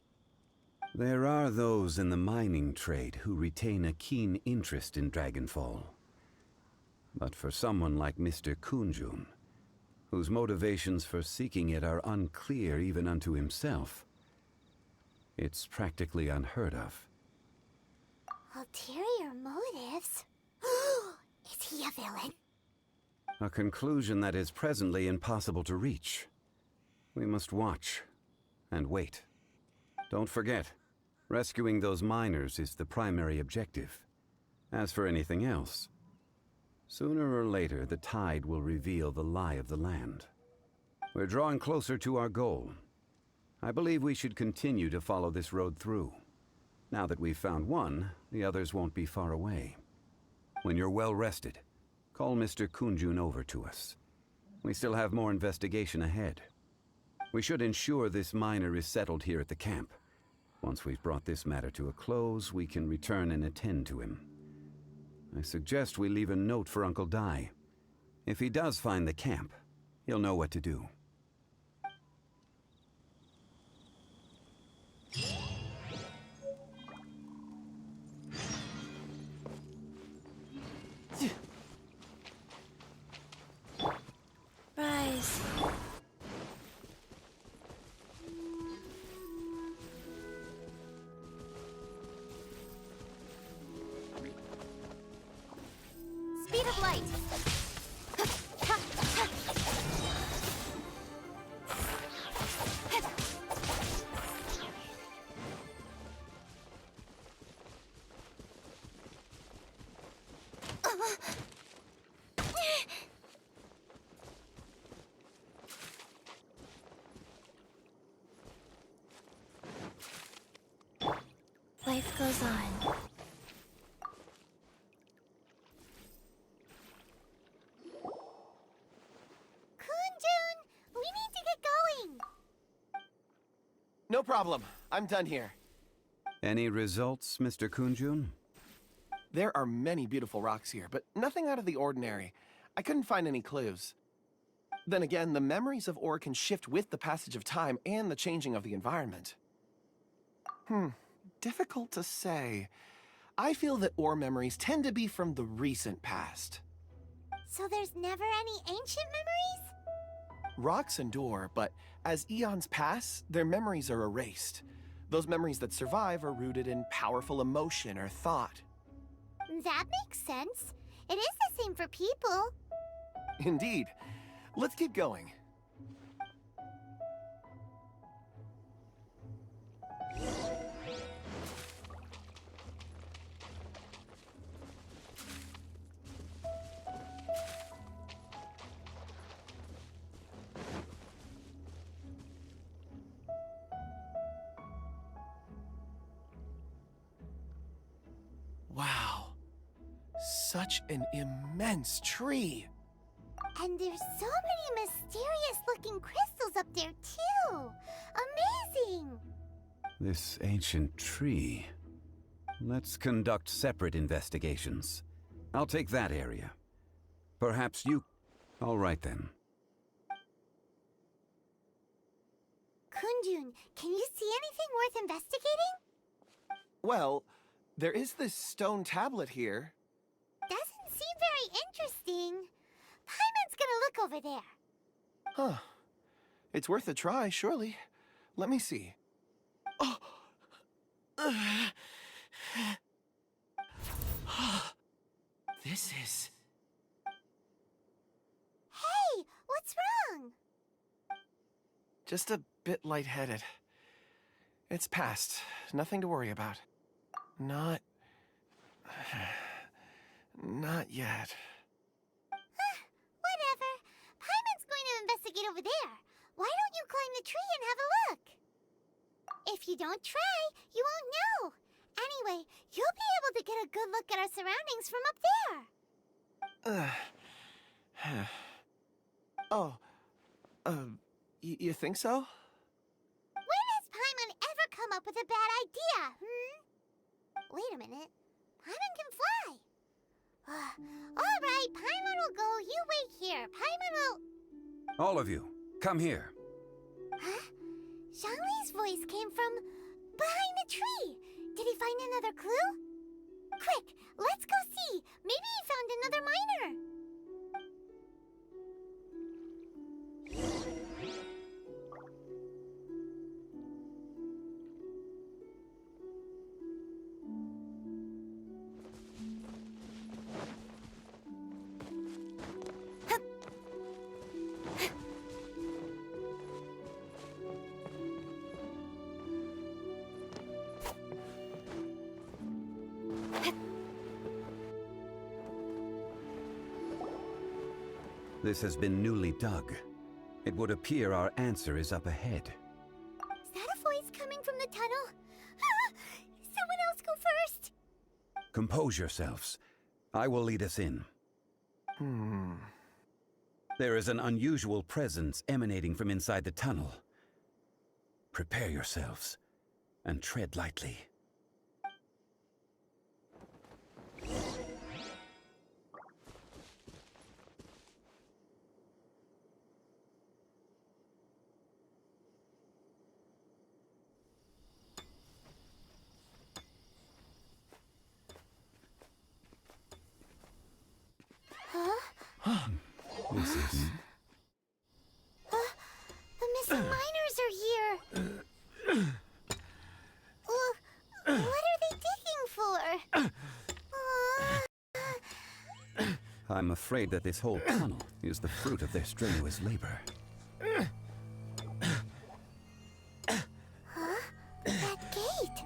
S5: There are those in the mining trade who retain a keen interest in Dragonfall. But for someone like Mr. Kunjun, whose motivations for seeking it are unclear even unto himself, it's practically unheard of.
S2: Ulterior motives? Is he a villain?
S5: A conclusion that is presently impossible to reach. We must watch and wait. Don't forget, rescuing those miners is the primary objective. As for anything else, sooner or later the tide will reveal the lie of the land. We're drawing closer to our goal. I believe we should continue to follow this road through. Now that we've found one, the others won't be far away. When you're well rested, call Mr. Kunjun over to us. We still have more investigation ahead. We should ensure this miner is settled here at the camp. Once we've brought this matter to a close, we can return and attend to him. I suggest we leave a note for Uncle Dai. If he does find the camp, he'll know what to do.
S3: Rise.
S1: Speed of light.
S3: Life goes on.
S2: Kunjun, we need to get going.
S6: No problem. I'm done here.
S5: Any results, Mr. Kunjun?
S6: There are many beautiful rocks here, but nothing out of the ordinary. I couldn't find any clues. Then again, the memories of ore can shift with the passage of time and the changing of the environment. Difficult to say. I feel that ore memories tend to be from the recent past.
S2: So there's never any ancient memories?
S6: Rocks endure, but as eons pass, their memories are erased. Those memories that survive are rooted in powerful emotion or thought.
S2: That makes sense. It is the same for people.
S6: Indeed. Let's keep going. Wow. Such an immense tree.
S2: And there's so many mysterious-looking crystals up there, too. Amazing!
S5: This ancient tree. Let's conduct separate investigations. I'll take that area. Perhaps you... All right, then.
S2: Kunjun, can you see anything worth investigating?
S6: Well, there is this stone tablet here.
S2: Doesn't seem very interesting. Paimon's gonna look over there.
S6: Huh. It's worth a try, surely. Let me see. Oh! This is...
S2: Hey, what's wrong?
S6: just a bit lightheaded. It's past. Nothing to worry about. Not yet.
S2: Whatever. Paimon's going to investigate over there. Why don't you climb the tree and have a look? If you don't try, you won't know. Anyway, you'll be able to get a good look at our surroundings from up there.
S6: You think so?
S2: When has Paimon ever come up with a bad idea, Wait a minute. Paimon can fly. All right, Paimon will go. You wait here. Paimon will...
S5: All of you, come here.
S2: Huh? Zhongli's voice came from behind the tree. Did he find another clue? Quick, let's go see. Maybe he found another miner.
S5: This has been newly dug. It would appear our answer is up ahead.
S2: Is that a voice coming from the tunnel? Ah! Someone else go first!
S5: Compose yourselves. I will lead us in. There is an unusual presence emanating from inside the tunnel. Prepare yourselves, and tread lightly. This is...
S2: The missing miners are here! What are they digging for?
S5: I'm afraid that this whole tunnel is the fruit of their strenuous labor.
S2: That gate!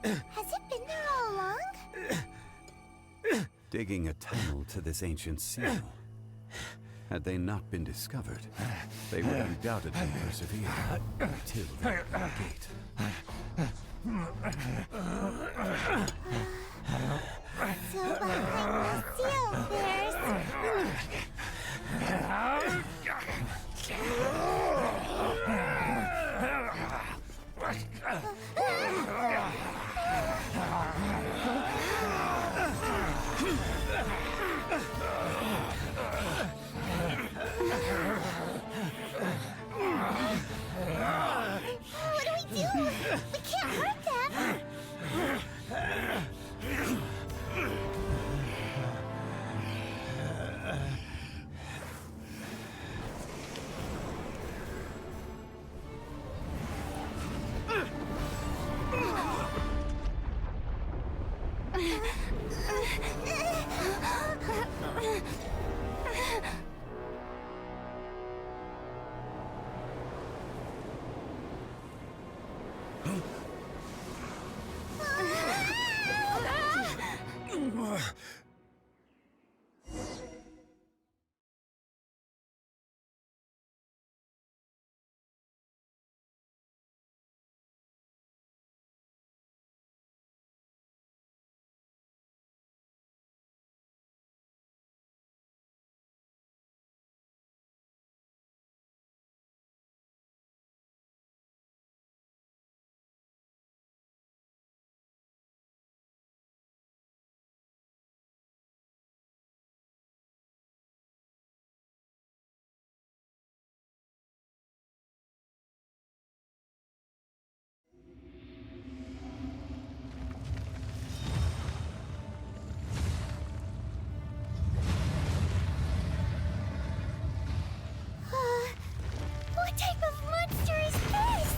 S2: Has it been there all along?
S5: Digging a tunnel to this ancient seal. Had they not been discovered, they would undoubtedly persevere until they opened the gate.
S2: So behind the seal, there's... What do we do? We can't hurt them! What type of monster is this?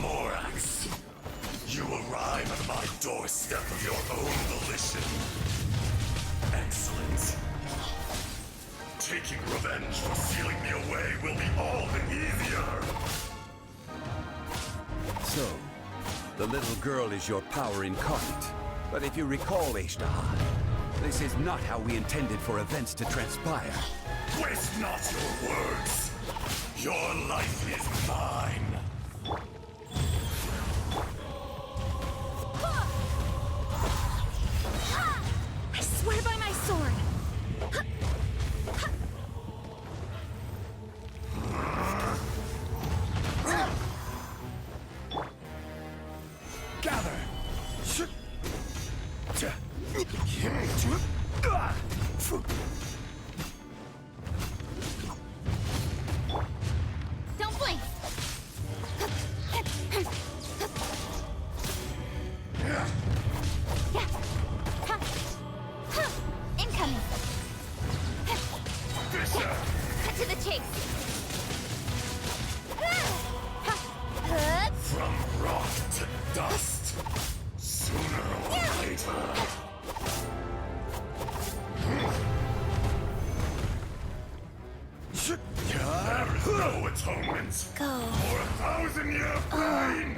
S10: Morax, you arrive at my doorstep of your own volition. Excellent. Taking revenge for sealing me away will be all the easier.
S5: So, the little girl is your power incarnate. But if you recall, Ishtar, this is not how we intended for events to transpire.
S10: Waste not your words. Your life is mine.
S3: I swear by my sword!
S10: Gather.
S1: Don't blink! Incoming! Cut to the chase!
S10: From rock to dust. Sooner or later. There is no atonement.
S1: Go.
S10: For 1,000-year pain.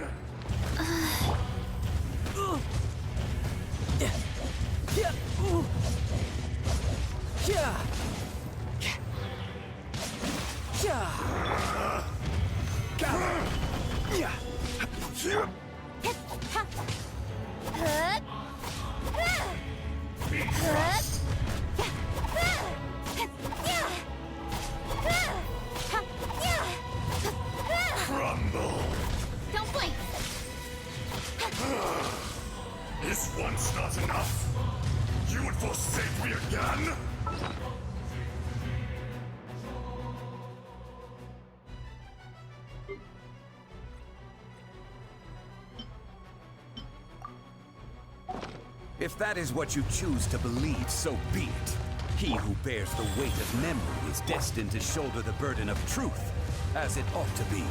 S10: Crumble!
S2: Don't blink!
S10: Is once not enough? You would forsake me again?
S5: If that is what you choose to believe, so be it. He who bears the weight of memory is destined to shoulder the burden of truth, as it ought to be.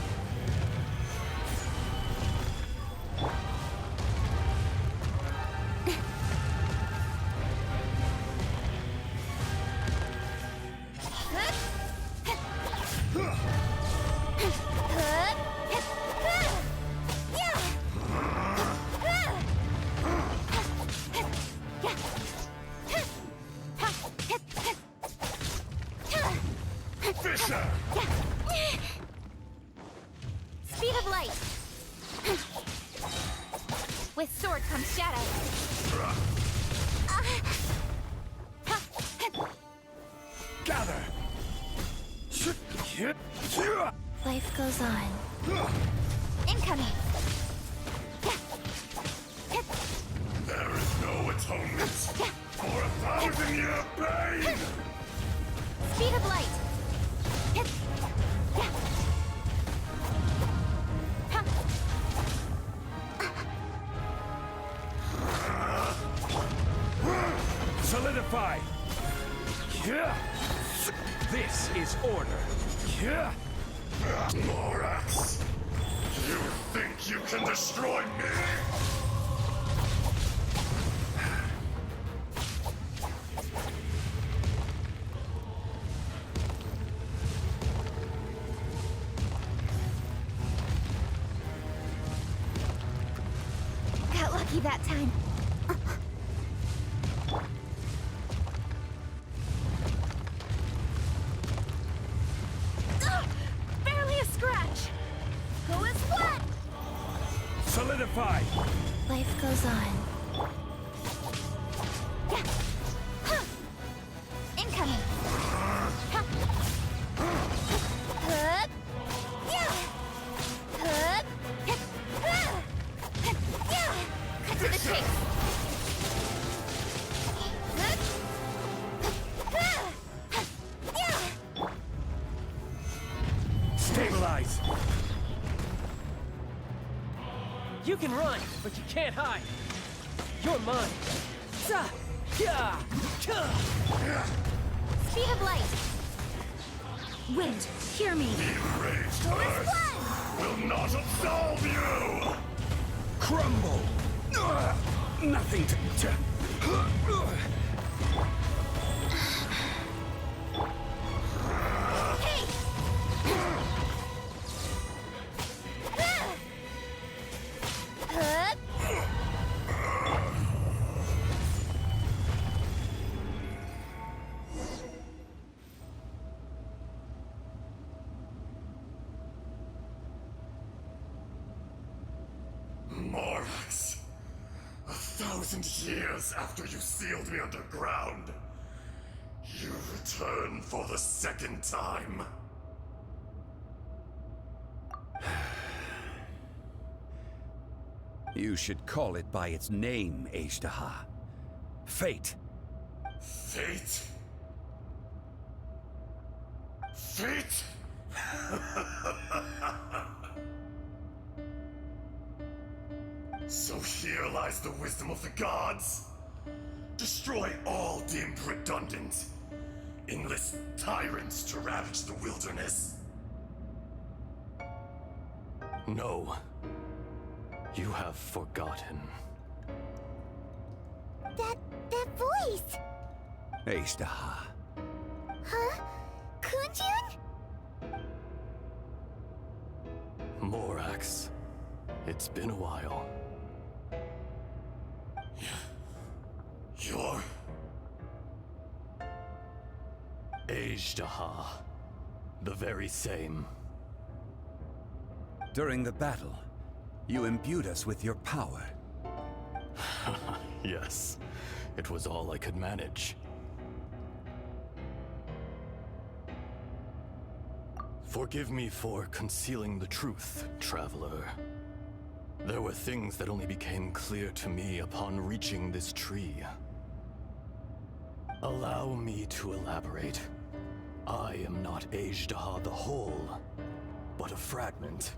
S10: Fisher!
S2: Speed of light! With sword comes shadow.
S10: Gather!
S1: Life goes on.
S2: Incoming!
S10: There is no atonement for 1,000-year pain!
S2: Speed of light!
S5: Solidify! This is order.
S10: Morax! You think you can destroy me?
S2: Got lucky that time. Barely a scratch. Who is what?
S5: Solidify!
S1: Life goes on.
S2: Incoming. Cut to the chase.
S5: Stabilize!
S11: You can run, but you can't hide. You're mine.
S2: Speed of light.
S3: Wind, hear me.
S10: Enraged Earth will not absolve you!
S5: Crumble! Nothing to...
S10: Morax, 1,000 years after you sealed me underground, you return for the second time.
S5: You should call it by its name, Ashtaha. Fate.
S10: Fate? Fate? So here lies the wisdom of the gods. Destroy all deemed redundant. Enlist tyrants to ravage the wilderness.
S12: No. You have forgotten.
S2: That voice!
S5: Ashtaha.
S2: Huh? Kunjun?
S12: Morax, it's been a while.
S10: You're...
S12: Ashtaha. The very same.
S5: During the battle, you imbued us with your power.
S12: Yes, it was all I could manage. Forgive me for concealing the truth, traveler. There were things that only became clear to me upon reaching this tree. Allow me to elaborate. I am not Ajdaha the whole, but a fragment.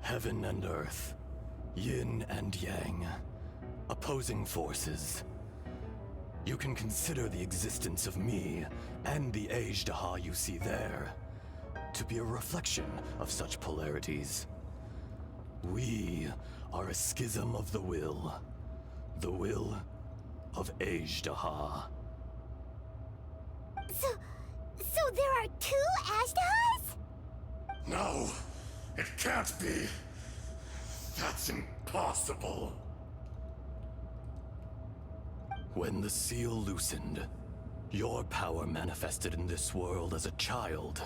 S12: Heaven and earth, yin and yang, opposing forces. You can consider the existence of me and the Ajdaha you see there to be a reflection of such polarities. We are a schism of the will of Ajdaha.
S2: So there are two Ajdahas?
S10: No, it can't be. That's impossible.
S12: When the seal loosened, your power manifested in this world as a child.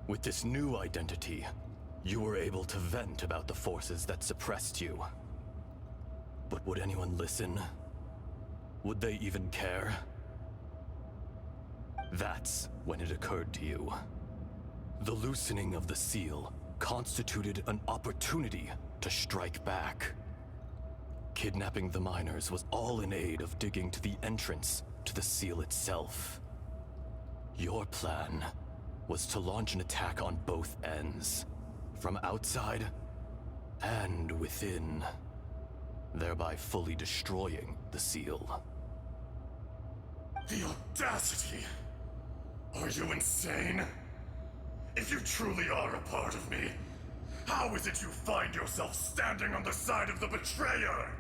S12: With this new identity, you were able to vent about the forces that suppressed you. But would anyone listen? Would they even care? That's when it occurred to you. The loosening of the seal constituted an opportunity to strike back. Kidnapping the miners was all in aid of digging to the entrance to the seal itself. Your plan was to launch an attack on both ends, from outside and within, thereby fully destroying the seal.
S10: The audacity! Are you insane? If you truly are a part of me, how is it you find yourself standing on the side of the betrayer?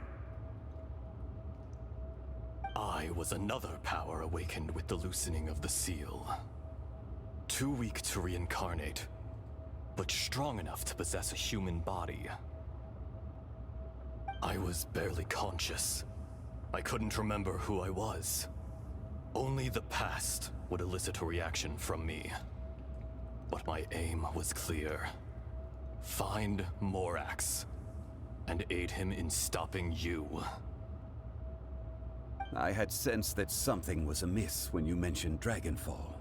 S12: I was another power awakened with the loosening of the seal. Too weak to reincarnate, but strong enough to possess a human body. I was barely conscious. I couldn't remember who I was. Only the past would elicit a reaction from me. But my aim was clear. Find Morax, and aid him in stopping you.
S5: I had sensed that something was amiss when you mentioned Dragonfall.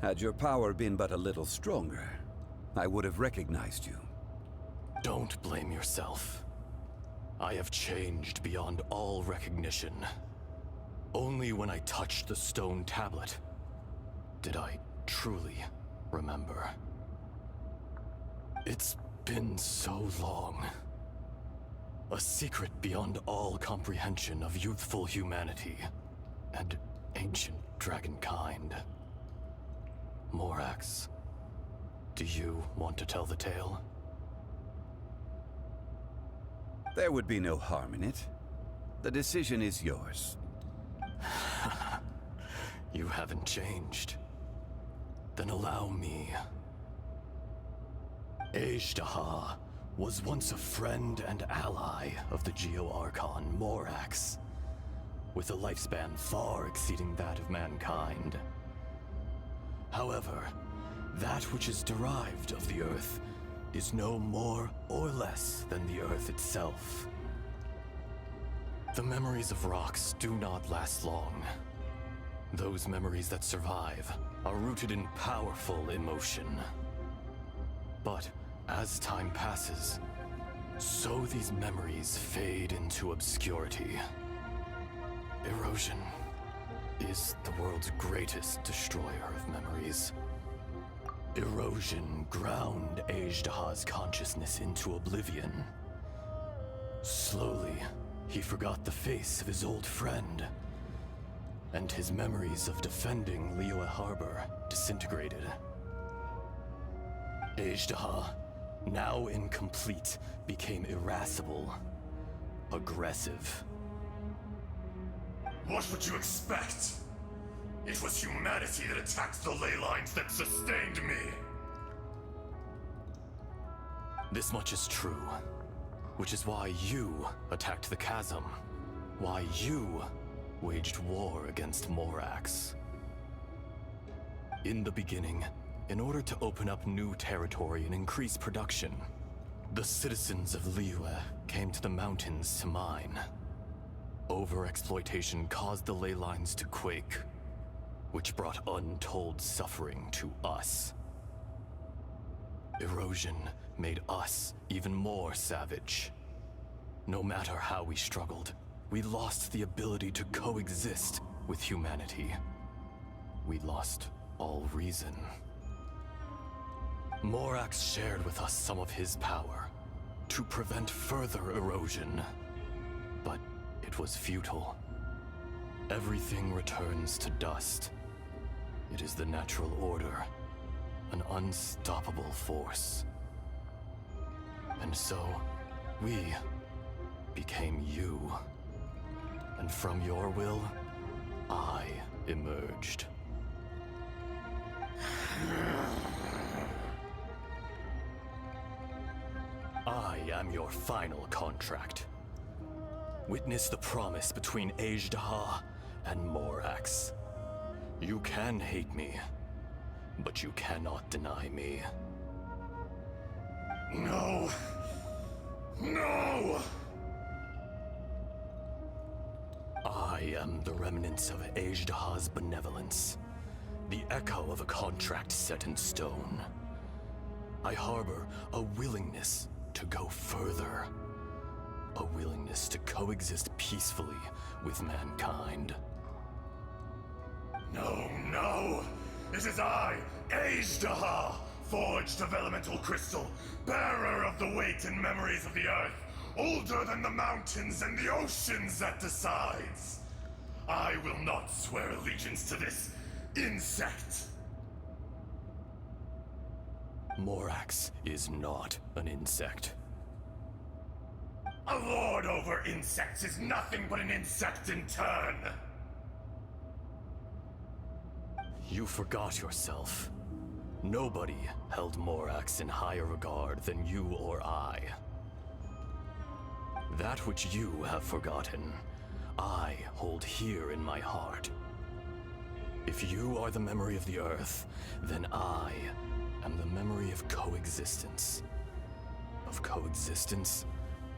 S5: Had your power been but a little stronger, I would have recognized you.
S12: Don't blame yourself. I have changed beyond all recognition. Only when I touched the stone tablet did I truly remember. It's been so long. A secret beyond all comprehension of youthful humanity and ancient dragonkind. Morax, do you want to tell the tale?
S5: There would be no harm in it. The decision is yours.
S12: You haven't changed. Then allow me. Ajdaha was once a friend and ally of the Geo-Archon Morax, with a lifespan far exceeding that of mankind. However, that which is derived of the Earth is no more or less than the Earth itself. The memories of rocks do not last long. Those memories that survive are rooted in powerful emotion. But as time passes, so these memories fade into obscurity. Erosion is the world's greatest destroyer of memories. Erosion ground Ajdaha's consciousness into oblivion. Slowly, he forgot the face of his old friend, and his memories of defending Liyue Harbor disintegrated. Ajdaha, now incomplete, became irascible, aggressive.
S10: What would you expect? It was humanity that attacked the ley lines that sustained me.
S12: This much is true, which is why you attacked the chasm, why you waged war against Morax. In the beginning, in order to open up new territory and increase production, the citizens of Liyue came to the mountains to mine. Overexploitation caused the ley lines to quake, which brought untold suffering to us. Erosion made us even more savage. No matter how we struggled, we lost the ability to coexist with humanity. We lost all reason. Morax shared with us some of his power to prevent further erosion, but it was futile. Everything returns to dust. It is the natural order, an unstoppable force. And so, we became you. And from your will, I emerged. I am your final contract. Witness the promise between Ajdaha and Morax. You can hate me, but you cannot deny me.
S10: No! No!
S12: I am the remnants of Ajdaha's benevolence, the echo of a contract set in stone. I harbor a willingness to go further, a willingness to coexist peacefully with mankind.
S10: No, no! It is I, Ajdaha, forged of elemental crystal, bearer of the weight and memories of the earth, older than the mountains and the oceans that decides. I will not swear allegiance to this insect.
S12: Morax is not an insect.
S10: A lord over insects is nothing but an insect in turn.
S12: You forgot yourself. Nobody held Morax in higher regard than you or I. That which you have forgotten, I hold here in my heart. If you are the memory of the Earth, then I am the memory of coexistence. Of coexistence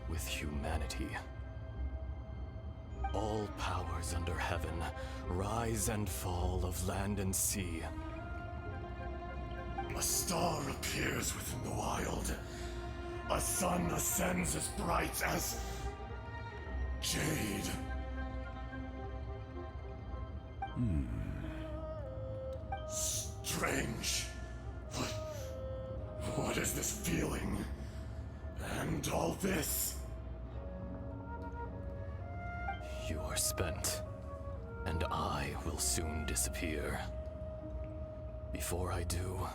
S12: with humanity. All powers under heaven, rise and fall of land and sea.
S10: A star appears within the wild. A sun ascends as bright as jade. Strange. What is this feeling? And all this?
S12: You are spent, and I will soon disappear. Before I do,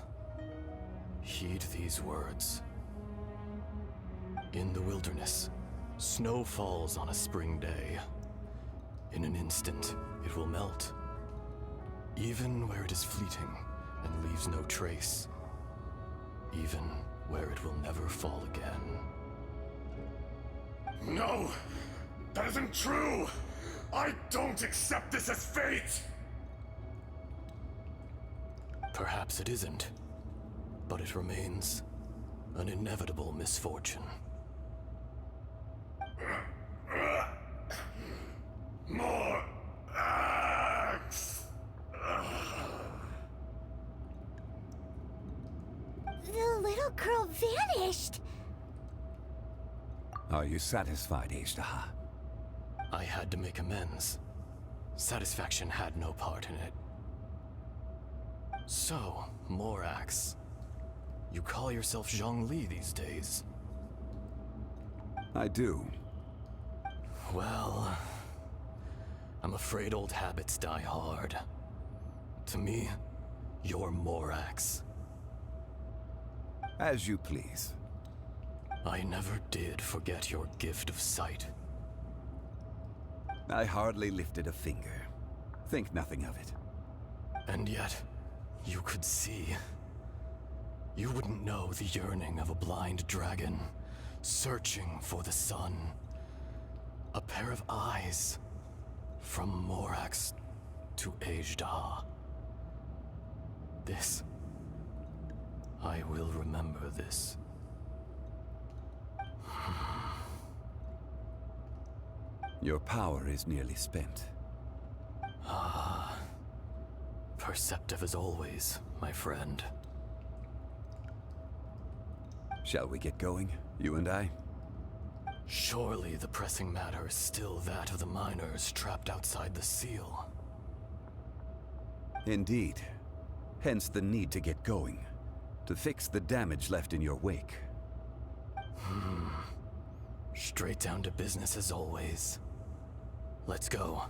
S12: heed these words. In the wilderness, snow falls on a spring day. In an instant, it will melt. Even where it is fleeting and leaves no trace. Even where it will never fall again.
S10: No! That isn't true! I don't accept this as fate!
S12: Perhaps it isn't, but it remains an inevitable misfortune.
S10: More axe!
S2: The little girl vanished!
S5: Are you satisfied, Ajdaha?
S12: I had to make amends. Satisfaction had no part in it. So, Morax, you call yourself Zhongli these days?
S5: I do.
S12: Well, I'm afraid old habits die hard. To me, you're Morax.
S5: As you please.
S12: I never did forget your gift of sight.
S5: I hardly lifted a finger. Think nothing of it.
S12: And yet, you could see. You wouldn't know the yearning of a blind dragon, searching for the sun. A pair of eyes, from Morax to Ajdaha. this. I will remember this.
S5: Your power is nearly spent.
S12: Ah. Perceptive as always, my friend.
S5: Shall we get going, you and I?
S12: Surely the pressing matter is still that of the miners trapped outside the seal.
S5: Indeed. Hence the need to get going. To fix the damage left in your wake.
S12: Straight down to business as always. Let's go.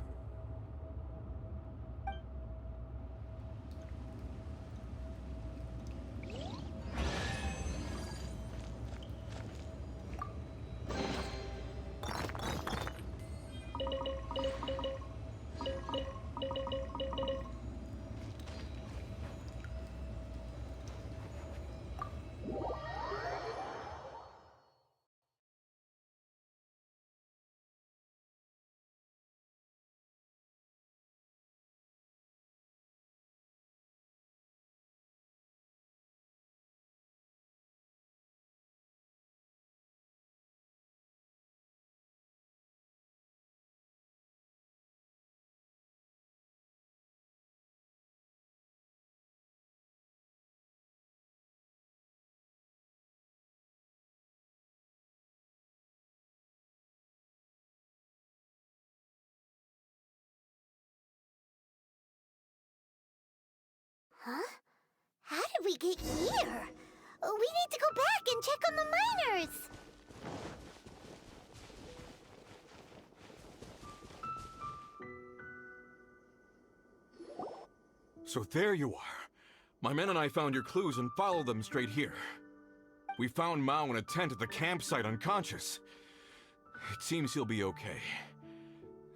S2: Huh? How did we get here? We need to go back and check on the miners!
S4: So there you are. My men and I found your clues and followed them straight here. We found Mao in a tent at the campsite unconscious. It seems he'll be okay.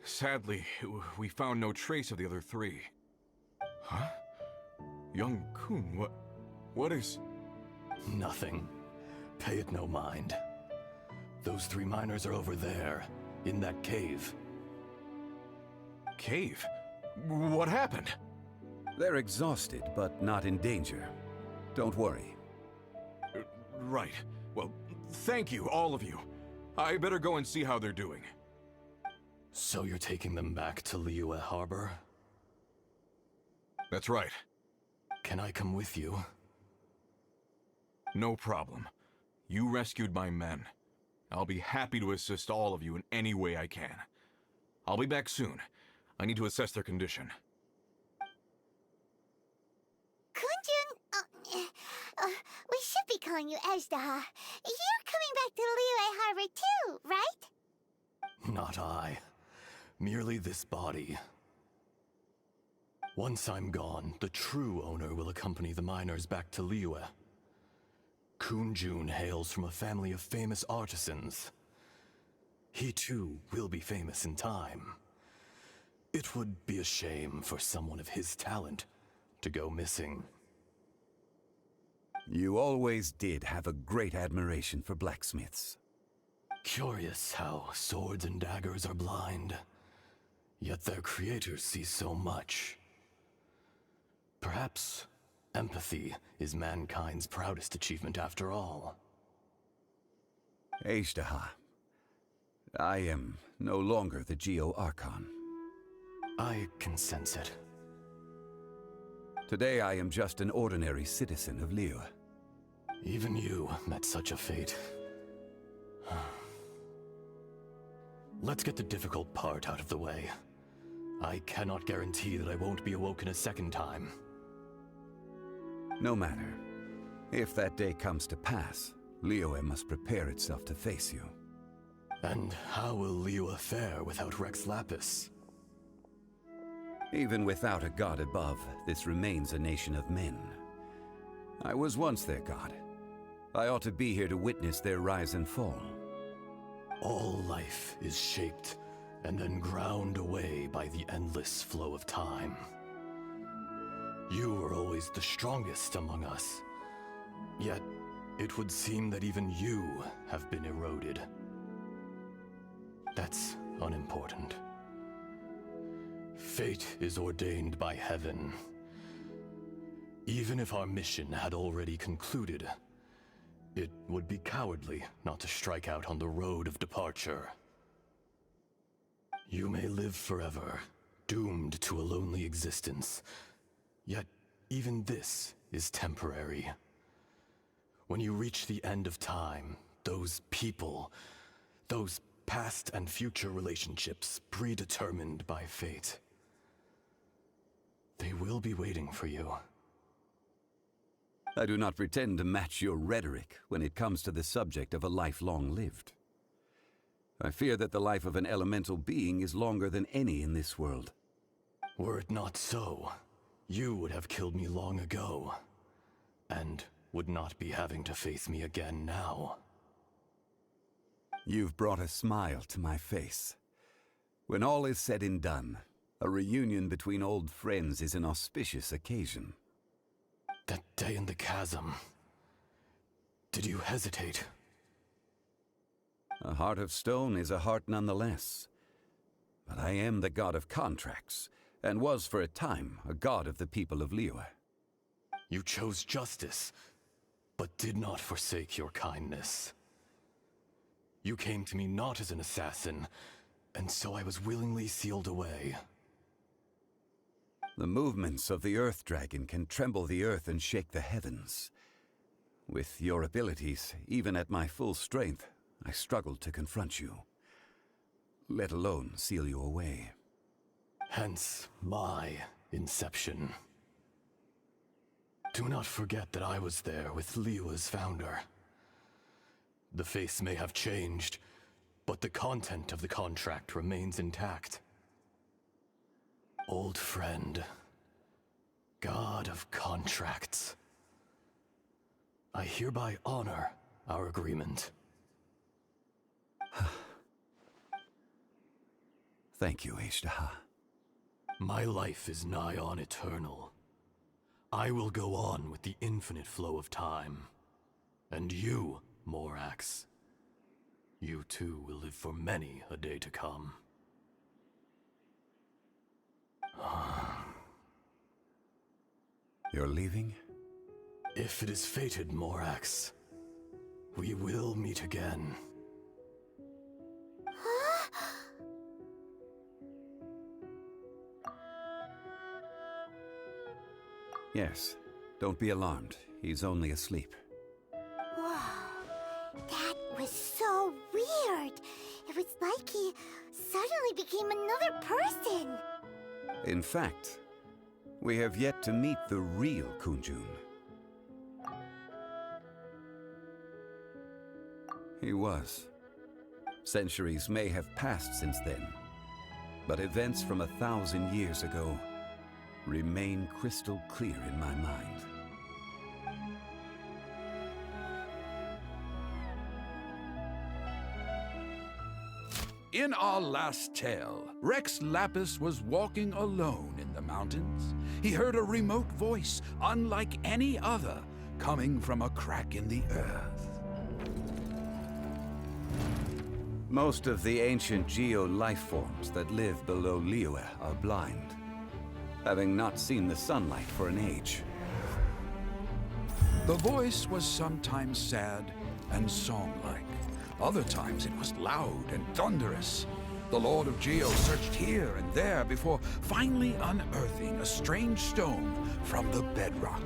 S4: Sadly, we found no trace of the other three. Huh? Young Kun, what is...
S12: Nothing. Pay it no mind. Those 3 miners are over there, in that cave.
S4: Cave? What happened?
S5: They're exhausted, but not in danger. Don't worry.
S4: Right. Well, thank you, all of you. I better go and see how they're doing.
S12: So you're taking them back to Liyue Harbor?
S4: That's right.
S12: Can I come with you?
S4: No problem. You rescued my men. I'll be happy to assist all of you in any way I can. I'll be back soon. I need to assess their condition.
S2: Kunjun, we should be calling you Ezdaha. You're coming back to Liyue Harbor too, right?
S12: Not I. Merely this body. Once I'm gone, the true owner will accompany the miners back to Liyue. Kunjun hails from a family of famous artisans. He too will be famous in time. It would be a shame for someone of his talent to go missing.
S5: You always did have a great admiration for blacksmiths.
S12: Curious how swords and daggers are blind, yet their creators see so much. Perhaps empathy is mankind's proudest achievement after all.
S5: Ezdaha, I am no longer the Geo-Archon.
S12: I can sense it.
S5: Today I am just an ordinary citizen of Liyue.
S12: Even you met such a fate. Let's get the difficult part out of the way. I cannot guarantee that I won't be awoken a second time.
S5: No matter. If that day comes to pass, Liyue must prepare itself to face you.
S12: And how will Liyue fare without Rex Lapis?
S5: Even without a god above, this remains a nation of men. I was once their god. I ought to be here to witness their rise and fall.
S12: All life is shaped and then ground away by the endless flow of time. You were always the strongest among us. Yet, it would seem that even you have been eroded. That's unimportant. Fate is ordained by heaven. Even if our mission had already concluded, it would be cowardly not to strike out on the road of departure. You may live forever, doomed to a lonely existence. Yet, even this is temporary. When you reach the end of time, those people, those past and future relationships predetermined by fate, they will be waiting for you.
S5: I do not pretend to match your rhetoric when it comes to the subject of a life long lived. I fear that the life of an elemental being is longer than any in this world.
S12: Were it not so, you would have killed me long ago, and would not be having to face me again now.
S5: You've brought a smile to my face. When all is said and done, a reunion between old friends is an auspicious occasion.
S12: That day in the chasm, did you hesitate?
S5: A heart of stone is a heart nonetheless. But I am the god of contracts, and was for a time a god of the people of Liyue.
S12: You chose justice, but did not forsake your kindness. You came to me not as an assassin, and so I was willingly sealed away.
S5: The movements of the Earth Dragon can tremble the earth and shake the heavens. With your abilities, even at my full strength, I struggled to confront you, let alone seal you away.
S12: Hence my inception. Do not forget that I was there with Liyue's founder. The face may have changed, but the content of the contract remains intact. Old friend, god of contracts, I hereby honor our agreement.
S5: Thank you, Ishtaha.
S12: My life is nigh on eternal. I will go on with the infinite flow of time. And you, Morax, you too will live for many a day to come.
S5: You're leaving?
S12: If it is fated, Morax, we will meet again.
S5: Yes. Don't be alarmed. He's only asleep.
S2: Whoa. That was so weird. It was like he suddenly became another person.
S5: In fact, we have yet to meet the real Kunjun. He was. Centuries may have passed since then, but events from 1,000 years ago remain crystal clear in my mind.
S13: In our last tale, Rex Lapis was walking alone in the mountains. He heard a remote voice, unlike any other, coming from a crack in the earth.
S5: Most of the ancient geo life forms that live below Liyue are blind, having not seen the sunlight for an age.
S13: The voice was sometimes sad and song-like. Other times it was loud and thunderous. The Lord of Geo searched here and there before finally unearthing a strange stone from the bedrock.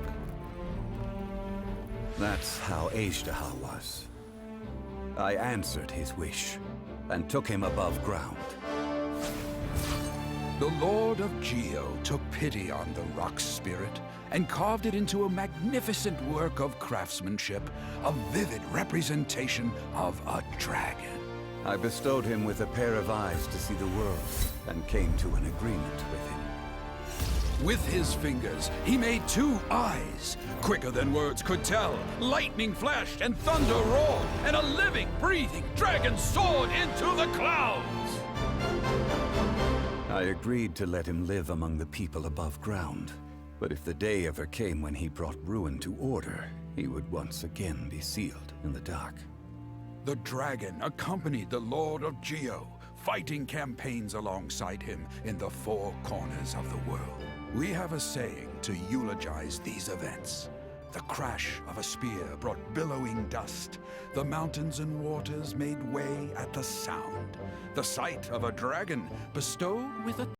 S5: That's how Ishtaha was. I answered his wish and took him above ground.
S13: The Lord of Geo took pity on the rock spirit and carved it into a magnificent work of craftsmanship, a vivid representation of a dragon.
S5: I bestowed him with a pair of eyes to see the world and came to an agreement with him.
S13: With his fingers, he made 2 eyes, quicker than words could tell. Lightning flashed and thunder roared, and a living, breathing dragon soared into the clouds.
S5: I agreed to let him live among the people above ground. But if the day ever came when he brought ruin to order, he would once again be sealed in the dark.
S13: The dragon accompanied the Lord of Geo, fighting campaigns alongside him in the 4 corners of the world. We have a saying to eulogize these events. The crash of a spear brought billowing dust. The mountains and waters made way at the sound. The sight of a dragon bestowed with a